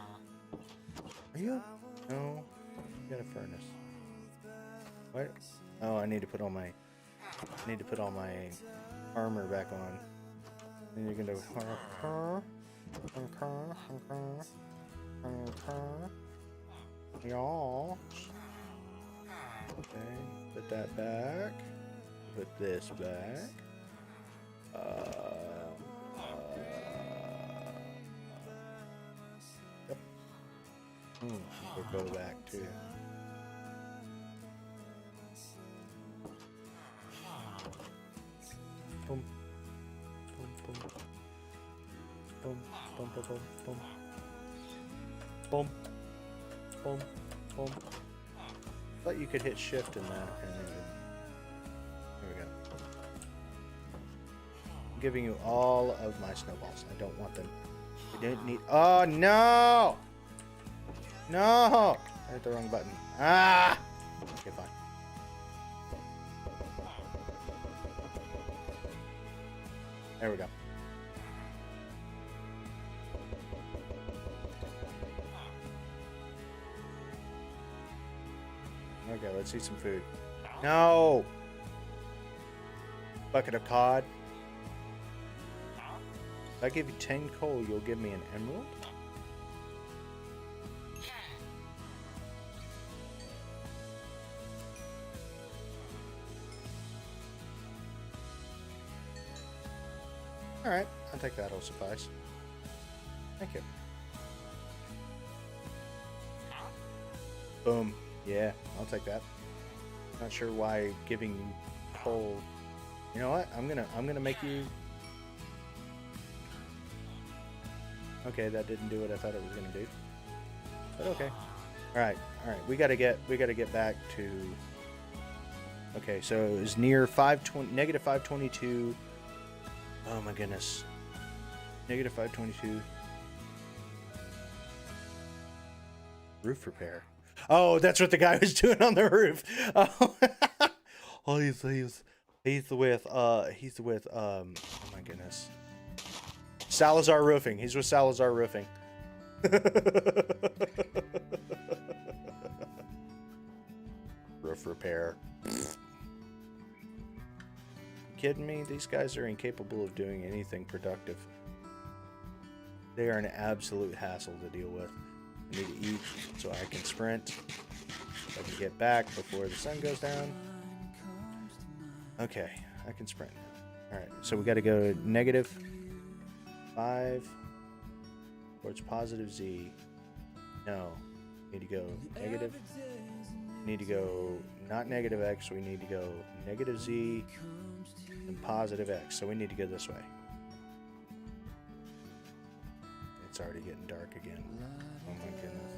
Are you? No. You got a furnace. What? Oh, I need to put all my... armor back on. And you can do... Y'all. Okay. Put that back. Put this back. Yep. We'll go back too. Boom. Boom, boom. Boom, boom, boom, boom, boom. Boom. Boom, boom. Thought you could hit shift in that. And then there we go. I'm giving you all of my snowballs. I don't want them. I don't need... Oh, no! No! I hit the wrong button. Ah! Okay, fine. There we go. Okay, let's eat some food. No! Bucket of cod. If I give you 10 coal, you'll give me an emerald? Alright, I think that'll suffice. Thank you. Boom. Yeah, I'll take that. Not sure why giving you coal. You know what? I'm gonna make you Okay, that didn't do what I thought it was gonna do. But okay. Alright, alright. We gotta get back to. Okay, so it was near negative 522. Oh my goodness. Negative 522. Roof repair. Oh, that's what the guy was doing on the roof. Oh, oh he's with oh my goodness. Salazar Roofing. He's with Salazar Roofing. Roof repair. Kidding me? These guys are incapable of doing anything productive. They are an absolute hassle to deal with. I need to eat so I can sprint. So I can get back before the sun goes down. Okay, I can sprint. Alright, so we got to go negative 5 towards positive Z. No, need to go negative. Need to go not negative X, we need to go negative Z and positive X. So we need to go this way. It's already getting dark again. Oh my goodness.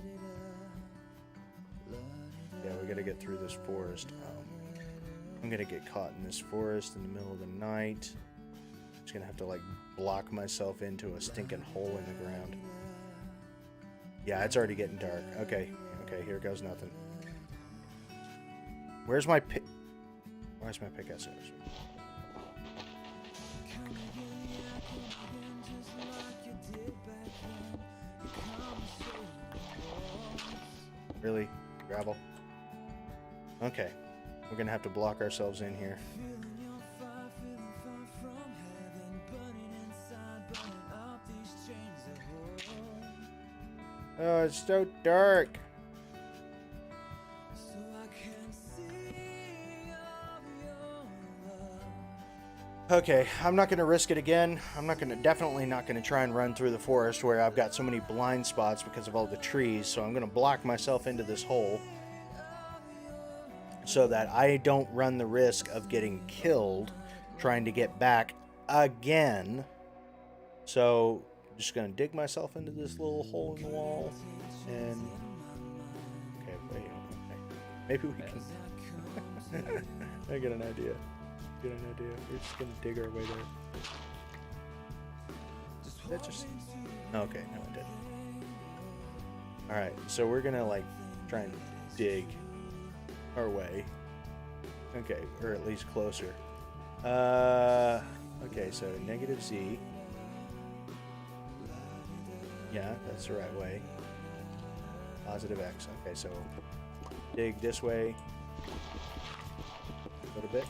Yeah, we gotta get through this forest. I'm gonna get caught in this forest in the middle of the night. I'm just gonna have to like block myself into a stinking hole in the ground. Yeah, it's already getting dark. Okay, here goes nothing. Where's my pickaxe? Really? Gravel? Okay. We're gonna have to block ourselves in here. Oh, it's so dark. Okay, I'm not going to risk it again. Definitely not going to try and run through the forest where I've got so many blind spots because of all the trees. So I'm going to block myself into this hole so that I don't run the risk of getting killed trying to get back again. So I'm just going to dig myself into this little hole in the wall and okay, wait, okay. Maybe we can I get an idea. We're just gonna dig our way there. That just okay, no it didn't. Alright, so we're gonna like try and dig our way. Okay, or at least closer. Okay, so negative Z. Yeah, that's the right way. Positive X. Okay, so dig this way a little bit.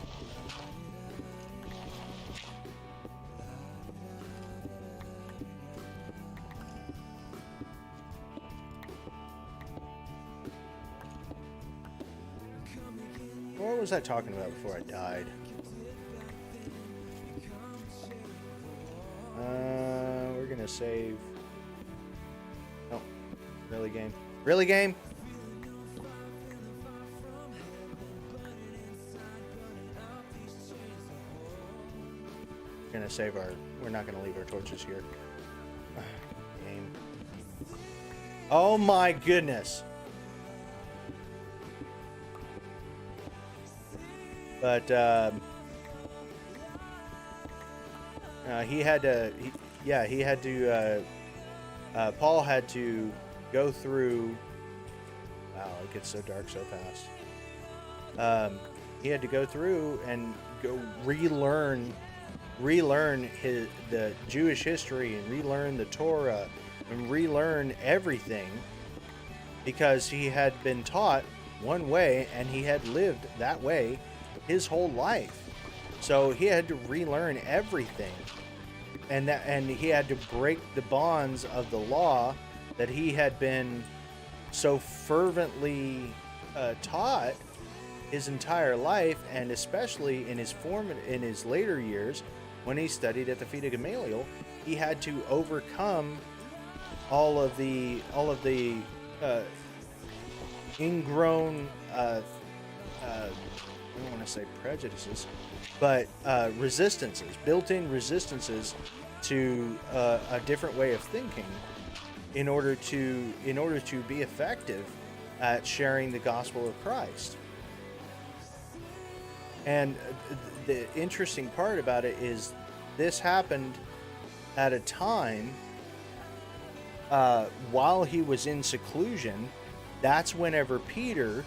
What was I talking about before I died? We're gonna save. Oh, really game? Really game? We're gonna save our. We're not gonna leave our torches here. Game. Oh my goodness. But he had to. Paul had to go through. Wow, it gets so dark so fast. He had to go through and go relearn the Jewish history and relearn the Torah and relearn everything because he had been taught one way and he had lived that way his whole life. So he had to relearn everything, and he had to break the bonds of the law that he had been so fervently taught his entire life, and especially in his later years when he studied at the feet of Gamaliel. He had to overcome all of the ingrown I don't want to say prejudices, but resistances, built-in resistances to a different way of thinking in order to be effective at sharing the gospel of Christ. And the interesting part about it is this happened at a time while he was in seclusion. That's whenever Peter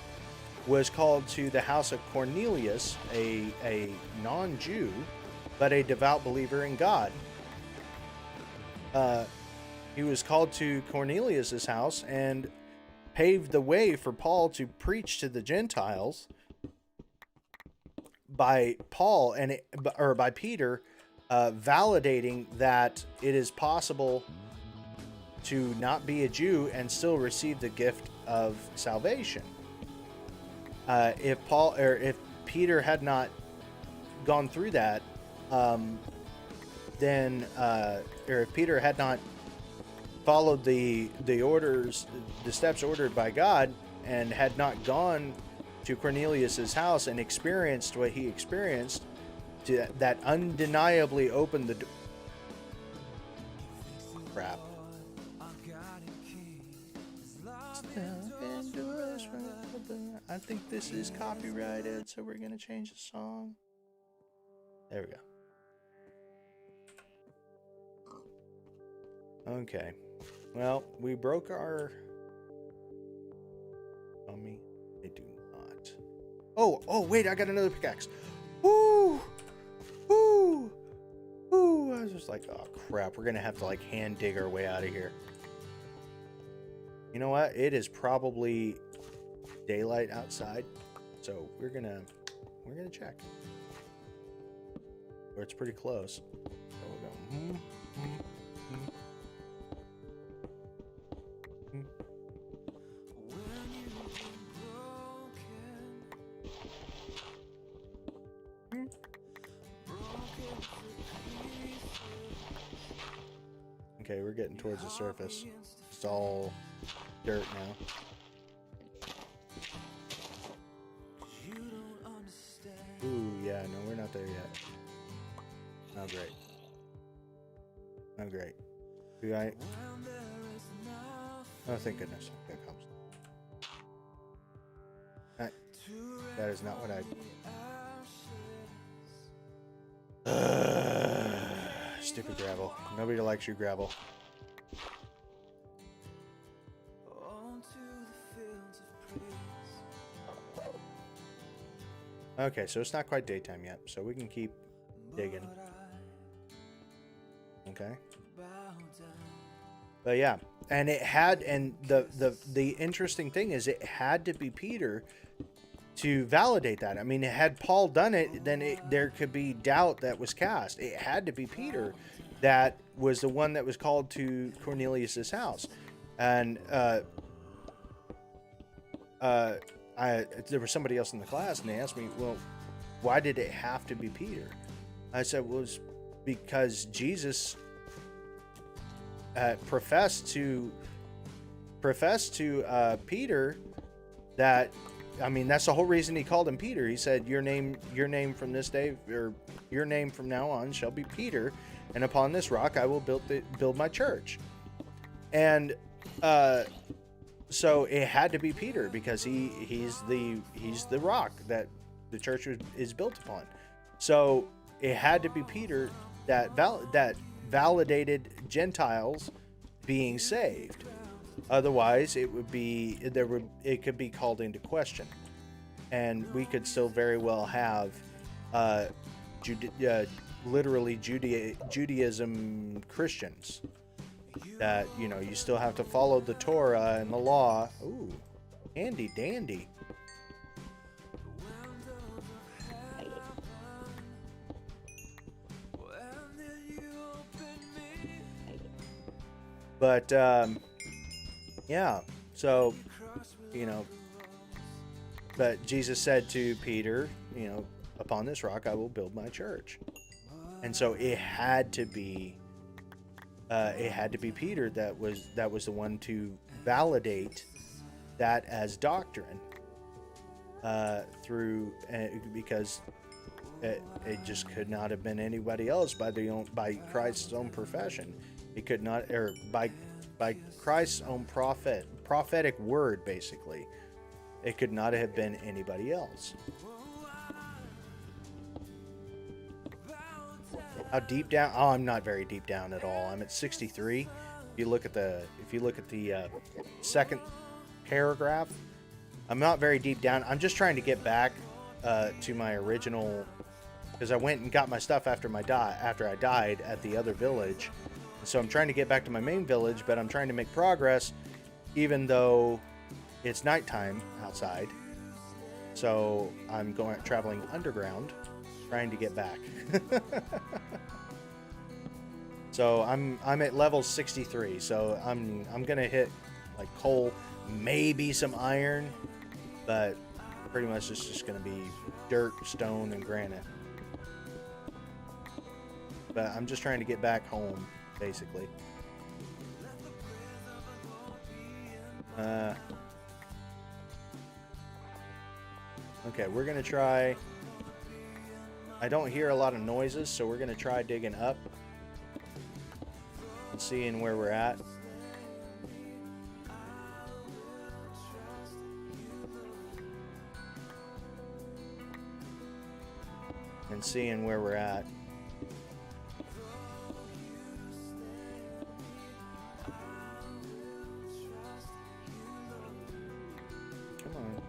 was called to the house of Cornelius, a non-Jew, but a devout believer in God. He was called to Cornelius's house and paved the way for Paul to preach to the Gentiles by Peter validating that it is possible to not be a Jew and still receive the gift of salvation. If Peter had not gone through that, or if Peter had not followed the orders, the steps ordered by God, and had not gone to Cornelius's house and experienced what he experienced, that undeniably opened the door. Crap. I think this is copyrighted, so we're gonna change the song. There we go. Okay. Well, we broke our... On me? I do not. Oh, wait, I got another pickaxe. Woo! Woo! Woo! I was just like, oh crap, we're gonna have to like hand dig our way out of here. You know what? It is probably daylight outside, so we're gonna check. Or it's pretty close. So we'll go. Okay, we're getting towards the surface. It's all dirt now. Ooh, yeah, no, we're not there yet. Not great. Not great. Do I? Oh, thank goodness. That comes. That is not what I... Stupid gravel. Nobody likes your gravel. Okay, so it's not quite daytime yet, so we can keep digging. Okay. But yeah, and it had, and the interesting thing is it had to be Peter to validate that. I mean, had Paul done it, then there could be doubt that was cast. It had to be Peter that was the one that was called to Cornelius's house. And there was somebody else in the class, and they asked me, well, why did it have to be Peter? I said, well, it was because Jesus professed to Peter that, I mean, that's the whole reason he called him Peter. He said, your name from this day, or your name from now on shall be Peter, and upon this rock I will build my church. And so it had to be Peter because he's the rock that the church is built upon. So it had to be Peter that validated Gentiles being saved. Otherwise, it could be called into question, and we could still very well have literally Judaism Christians that, you know, you still have to follow the Torah and the law. Ooh, handy dandy. But yeah, so, you know, but Jesus said to Peter, you know, upon this rock I will build my church. And so it had to be Peter that was the one to validate that as doctrine because It just could not have been anybody else by Christ's own profession. It could not, or by Christ's own prophetic word, basically. It could not have been anybody else. How deep down? Oh, I'm not very deep down at all. I'm at 63. If you look at the second paragraph, I'm not very deep down. I'm just trying to get back to my original, because I went and got my stuff after I died at the other village. So I'm trying to get back to my main village, but I'm trying to make progress, even though it's nighttime outside. So I'm traveling underground, trying to get back. So I'm at level 63. So I'm gonna hit like coal, maybe some iron, but pretty much it's just gonna be dirt, stone, and granite. But I'm just trying to get back home, basically. Okay, we're gonna try. I don't hear a lot of noises, so we're gonna try digging up and seeing where we're at. And seeing where we're at. Come on.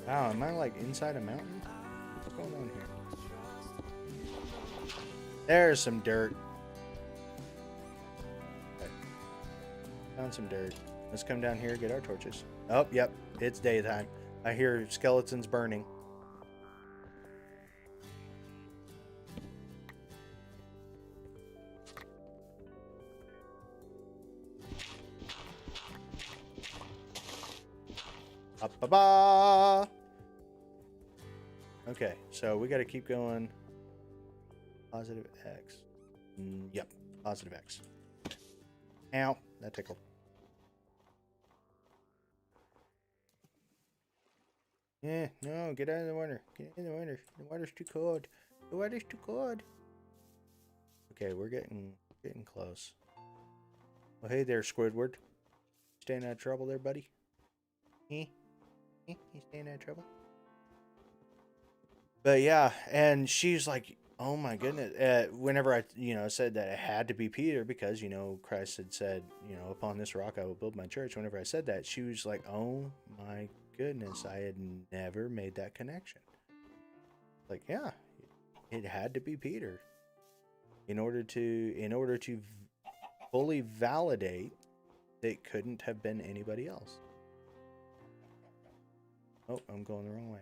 Wow, am I like inside a mountain? What's going on here? There's some dirt. Okay. Found some dirt. Let's come down here, get our torches. Oh, yep, it's daytime. I hear skeletons burning. Ba-ba-ba! Okay, so we got to keep going. Positive X. Yep, positive X. Ow, that tickled. Yeah, no, get out of the water. Get in the water. The water's too cold. The water's too cold. Okay, we're getting close. Well, hey there, Squidward. Staying out of trouble there, buddy? Eh? You staying out of trouble? But yeah, and she's like, oh my goodness. Whenever I, said that it had to be Peter because, Christ had said, upon this rock I will build my church. Whenever I said that, she was like, oh my goodness, I had never made that connection. Like, yeah, it had to be Peter in order to fully validate that it couldn't have been anybody else. Oh, I'm going the wrong way.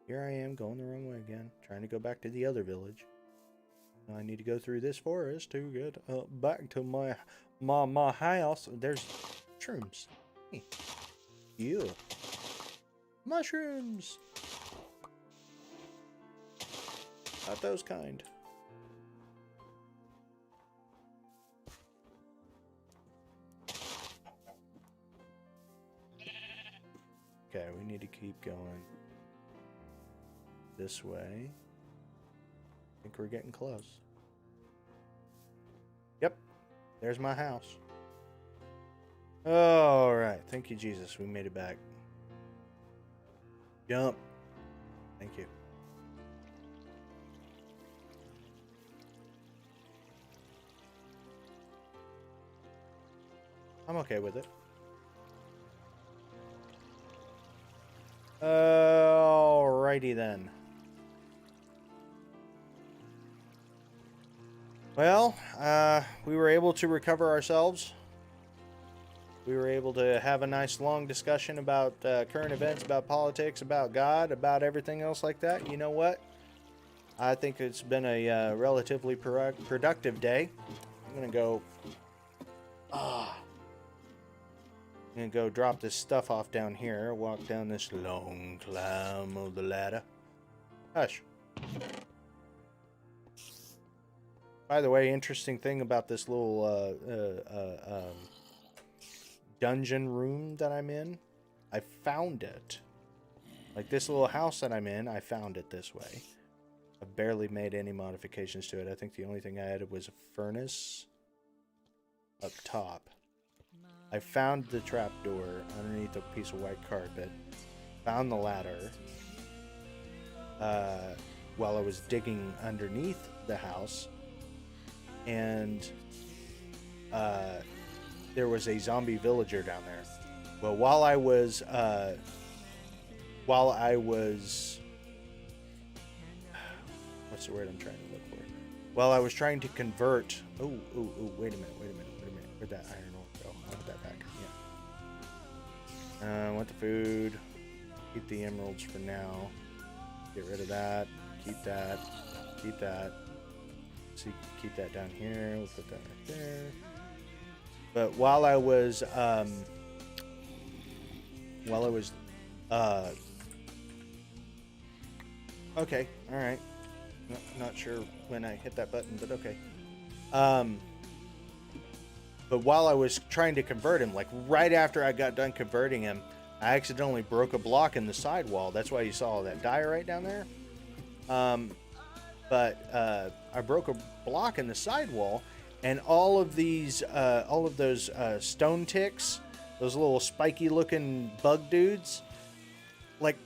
Here I am going the wrong way again, trying to go back to the other village. Now I need to go through this forest to get back to my house. There's mushrooms. Hey. Ew. Mushrooms. Not those kind. Okay, we need to keep going this way. I think we're getting close. Yep, there's my house. All right, thank you, Jesus. We made it back. Jump. Thank you. I'm okay with it. Alrighty then. Well, we were able to recover ourselves. We were able to have a nice long discussion about current events, about politics, about God, about everything else like that. You know what? I think it's been a relatively productive day. I'm gonna go. I'm gonna go drop this stuff off down here. Walk down this long climb of the ladder. Hush. By the way, interesting thing about this little dungeon room that I'm in, I found it. Like this little house that I'm in, I found it this way. I barely made any modifications to it. I think the only thing I added was a furnace up top. I found the trapdoor underneath a piece of white carpet. Found the ladder while I was digging underneath the house. And there was a zombie villager down there. Well, while I was what's the word I'm trying to look for? While I was trying to convert. Oh, wait a minute. Where'd that iron ore go? I'll put that back. Yeah. I want the food. Keep the emeralds for now. Get rid of that. Keep that. Keep that. So keep that down here. We'll put that right there. But while I was okay, all right. Not sure when I hit that button, but okay. But while I was trying to convert him, like right after I got done converting him, I accidentally broke a block in the sidewall. That's why you saw all that dye right down there. But I broke a block in the sidewall, and all of those stone ticks, those little spiky-looking bug dudes, like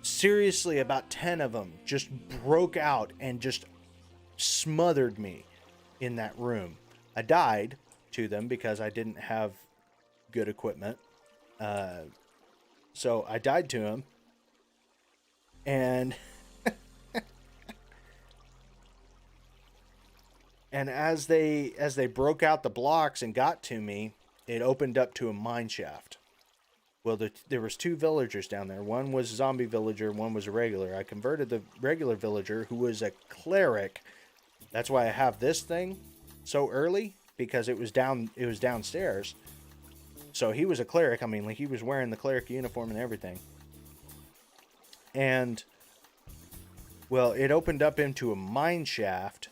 seriously, about 10 of them just broke out and just smothered me in that room. I died to them because I didn't have good equipment. So I died to them. And and as they broke out the blocks and got to me, it opened up to a mine shaft. Well, there was two villagers down there. One was a zombie villager, one was a regular. I converted the regular villager, who was a cleric. That's why I have this thing so early, because it was downstairs. So he was a cleric. I mean, like, he was wearing the cleric uniform and everything. And, well, it opened up into a mine shaft,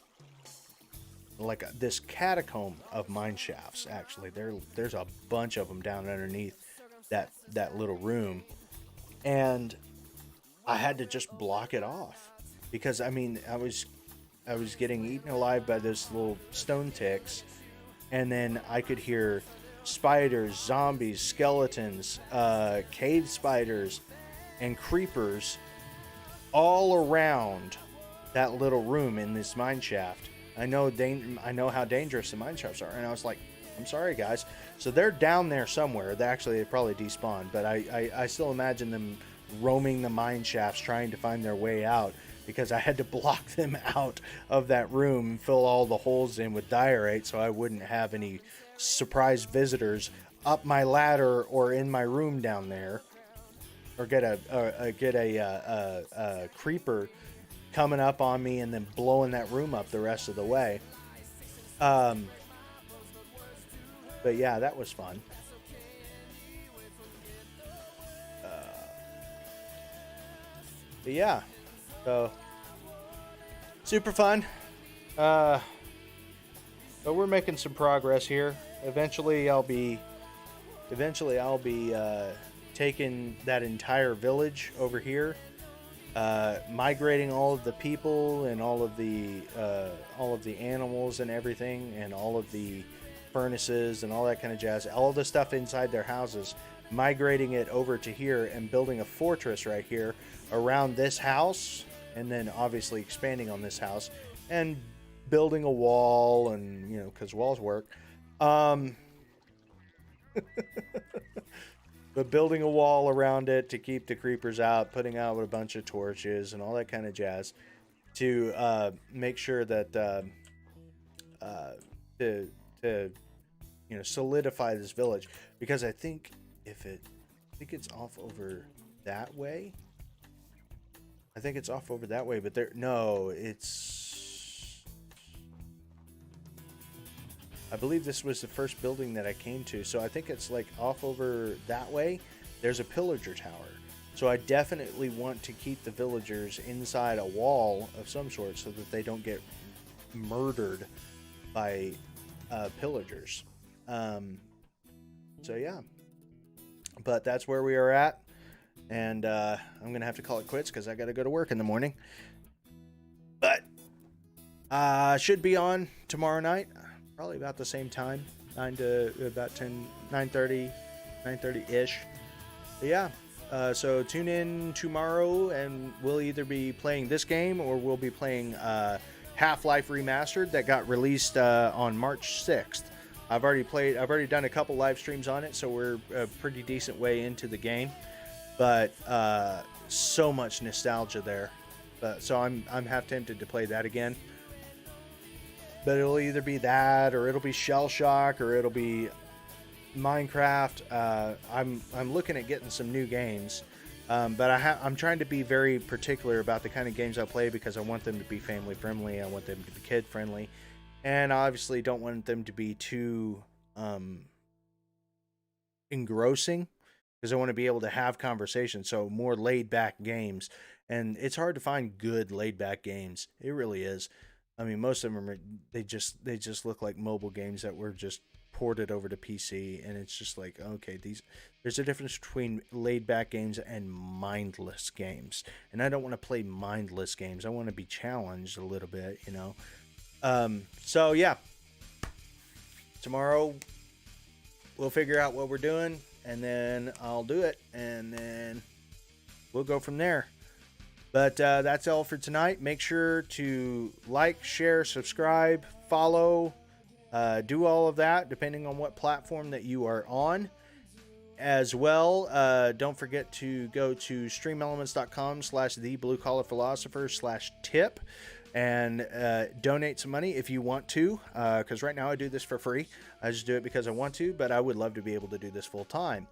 like this catacomb of mine shafts. Actually, there's a bunch of them down underneath that little room, and I had to just block it off because, I mean, I was getting eaten alive by those little stone ticks, and then I could hear spiders, zombies, skeletons, cave spiders, and creepers all around that little room in this mine shaft. I know how dangerous the mine shafts are, and I was like, I'm sorry, guys. So they're down there somewhere. They probably despawned, but I still imagine them roaming the mine shafts trying to find their way out, because I had to block them out of that room and fill all the holes in with diorite so I wouldn't have any surprise visitors up my ladder or in my room down there, or get a creeper coming up on me and then blowing that room up the rest of the way. But yeah, that was fun. But yeah, so super fun. But we're making some progress here. Eventually I'll be taking that entire village over here, migrating all of the people and all of the animals and everything, and all of the furnaces and all that kind of jazz, all the stuff inside their houses, migrating it over to here and building a fortress right here around this house, and then obviously expanding on this house and building a wall, and because walls work, but building a wall around it to keep the creepers out, putting out a bunch of torches and all that kind of jazz to make sure that to solidify this village, because I think it's off over that way. I think it's off over that way, but it's I believe this was the first building that I came to. So I think it's like off over that way. There's a pillager tower. So I definitely want to keep the villagers inside a wall of some sort so that they don't get murdered by pillagers. So yeah, but that's where we are at, and I'm gonna have to call it quits because I got to go to work in the morning. But should be on tomorrow night, probably about the same time, 9:30 ish. But yeah. So tune in tomorrow, and we'll either be playing this game or we'll be playing Half-Life Remastered that got released on March 6th. I've already done a couple live streams on it, so we're a pretty decent way into the game. But so much nostalgia there. So I'm half tempted to play that again. But it'll either be that, or it'll be Shell Shock, or it'll be Minecraft. I'm looking at getting some new games, but I'm trying to be very particular about the kind of games I play because I want them to be family friendly. I want them to be kid friendly, and I obviously don't want them to be too engrossing because I want to be able to have conversations. So more laid back games, and it's hard to find good laid back games. It really is. I mean, most of them they just look like mobile games that were just ported over to PC, and it's just like, okay, there's a difference between laid back games and mindless games, and I don't want to play mindless games. I want to be challenged a little bit, you know. So yeah, tomorrow we'll figure out what we're doing, and then I'll do it, and then we'll go from there. But that's all for tonight. Make sure to like, share, subscribe, follow. Do all of that depending on what platform that you are on. As well, don't forget to go to streamelements.com/thebluecollarphilosopher/tip and donate some money if you want to, because right now I do this for free. I just do it because I want to, but I would love to be able to do this full time.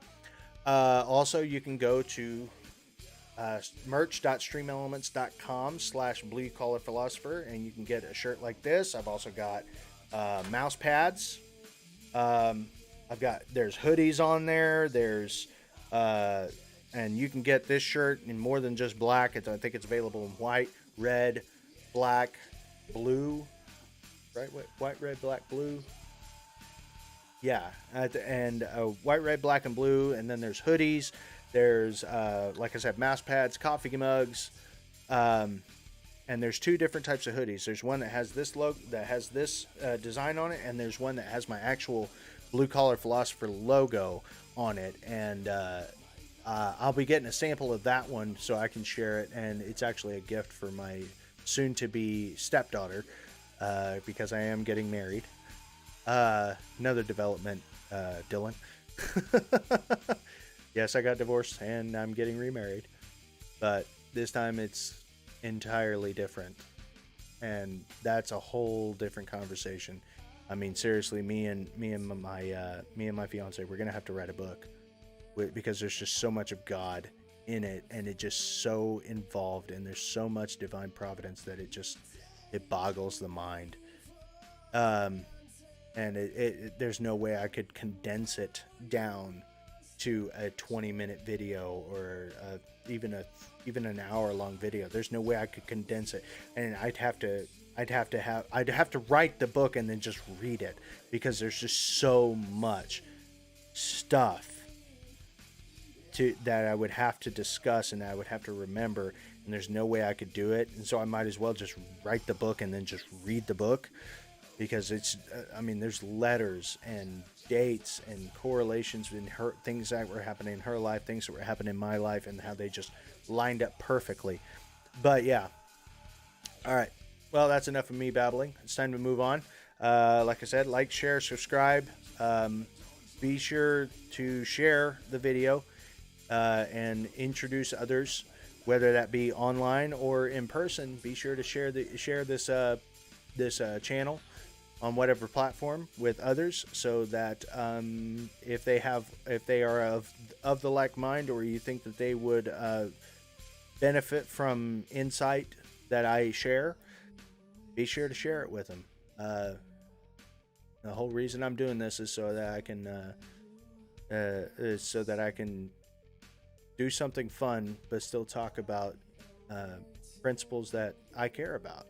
Also, you can go to merch.streamelements.com/bluecollarphilosopher and you can get a shirt like this. I've also got mouse pads. There's hoodies on there. There's and you can get this shirt in more than just black. I think it's available in white, red, black, blue. Right? White, red, black, blue. Yeah, and white, red, black, and blue. And then there's hoodies. There's like I said, mouse pads, coffee mugs. And there's two different types of hoodies. There's one that has this design on it, and there's one that has my actual Blue Collar Philosopher logo on it. And I'll be getting a sample of that one so I can share it. And it's actually a gift for my soon-to-be stepdaughter because I am getting married. Another development, Dylan. Yes, I got divorced and I'm getting remarried, but this time it's entirely different, and that's a whole different conversation. I mean, seriously, me and my fiance, we're gonna have to write a book because there's just so much of God in it, and it just so involved, and there's so much divine providence that it boggles the mind. And there's no way I could condense it down to a 20-minute video or even an hour-long video. There's no way I could condense it, and I'd have to write the book and then just read it because there's just so much stuff that I would have to discuss and I would have to remember, and there's no way I could do it. And so I might as well just write the book and then just read the book, because it's there's letters and dates and correlations in her things that were happening in her life, things that were happening in my life, and how they just lined up perfectly. But yeah, all right, well, that's enough of me babbling. It's time to move on. Like I said, like, share, subscribe. Be sure to share the video and introduce others, whether that be online or in person. Be sure to share this channel on whatever platform with others, so that if they are of the like mind, or you think that they would benefit from insight that I share, be sure to share it with them. The whole reason I'm doing this is so that I can do something fun, but still talk about principles that I care about,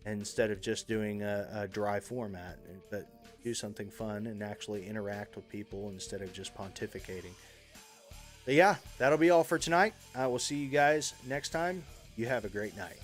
instead of just doing a dry format, but do something fun and actually interact with people instead of just pontificating. But yeah, that'll be all for tonight. I will see you guys next time. You have a great night.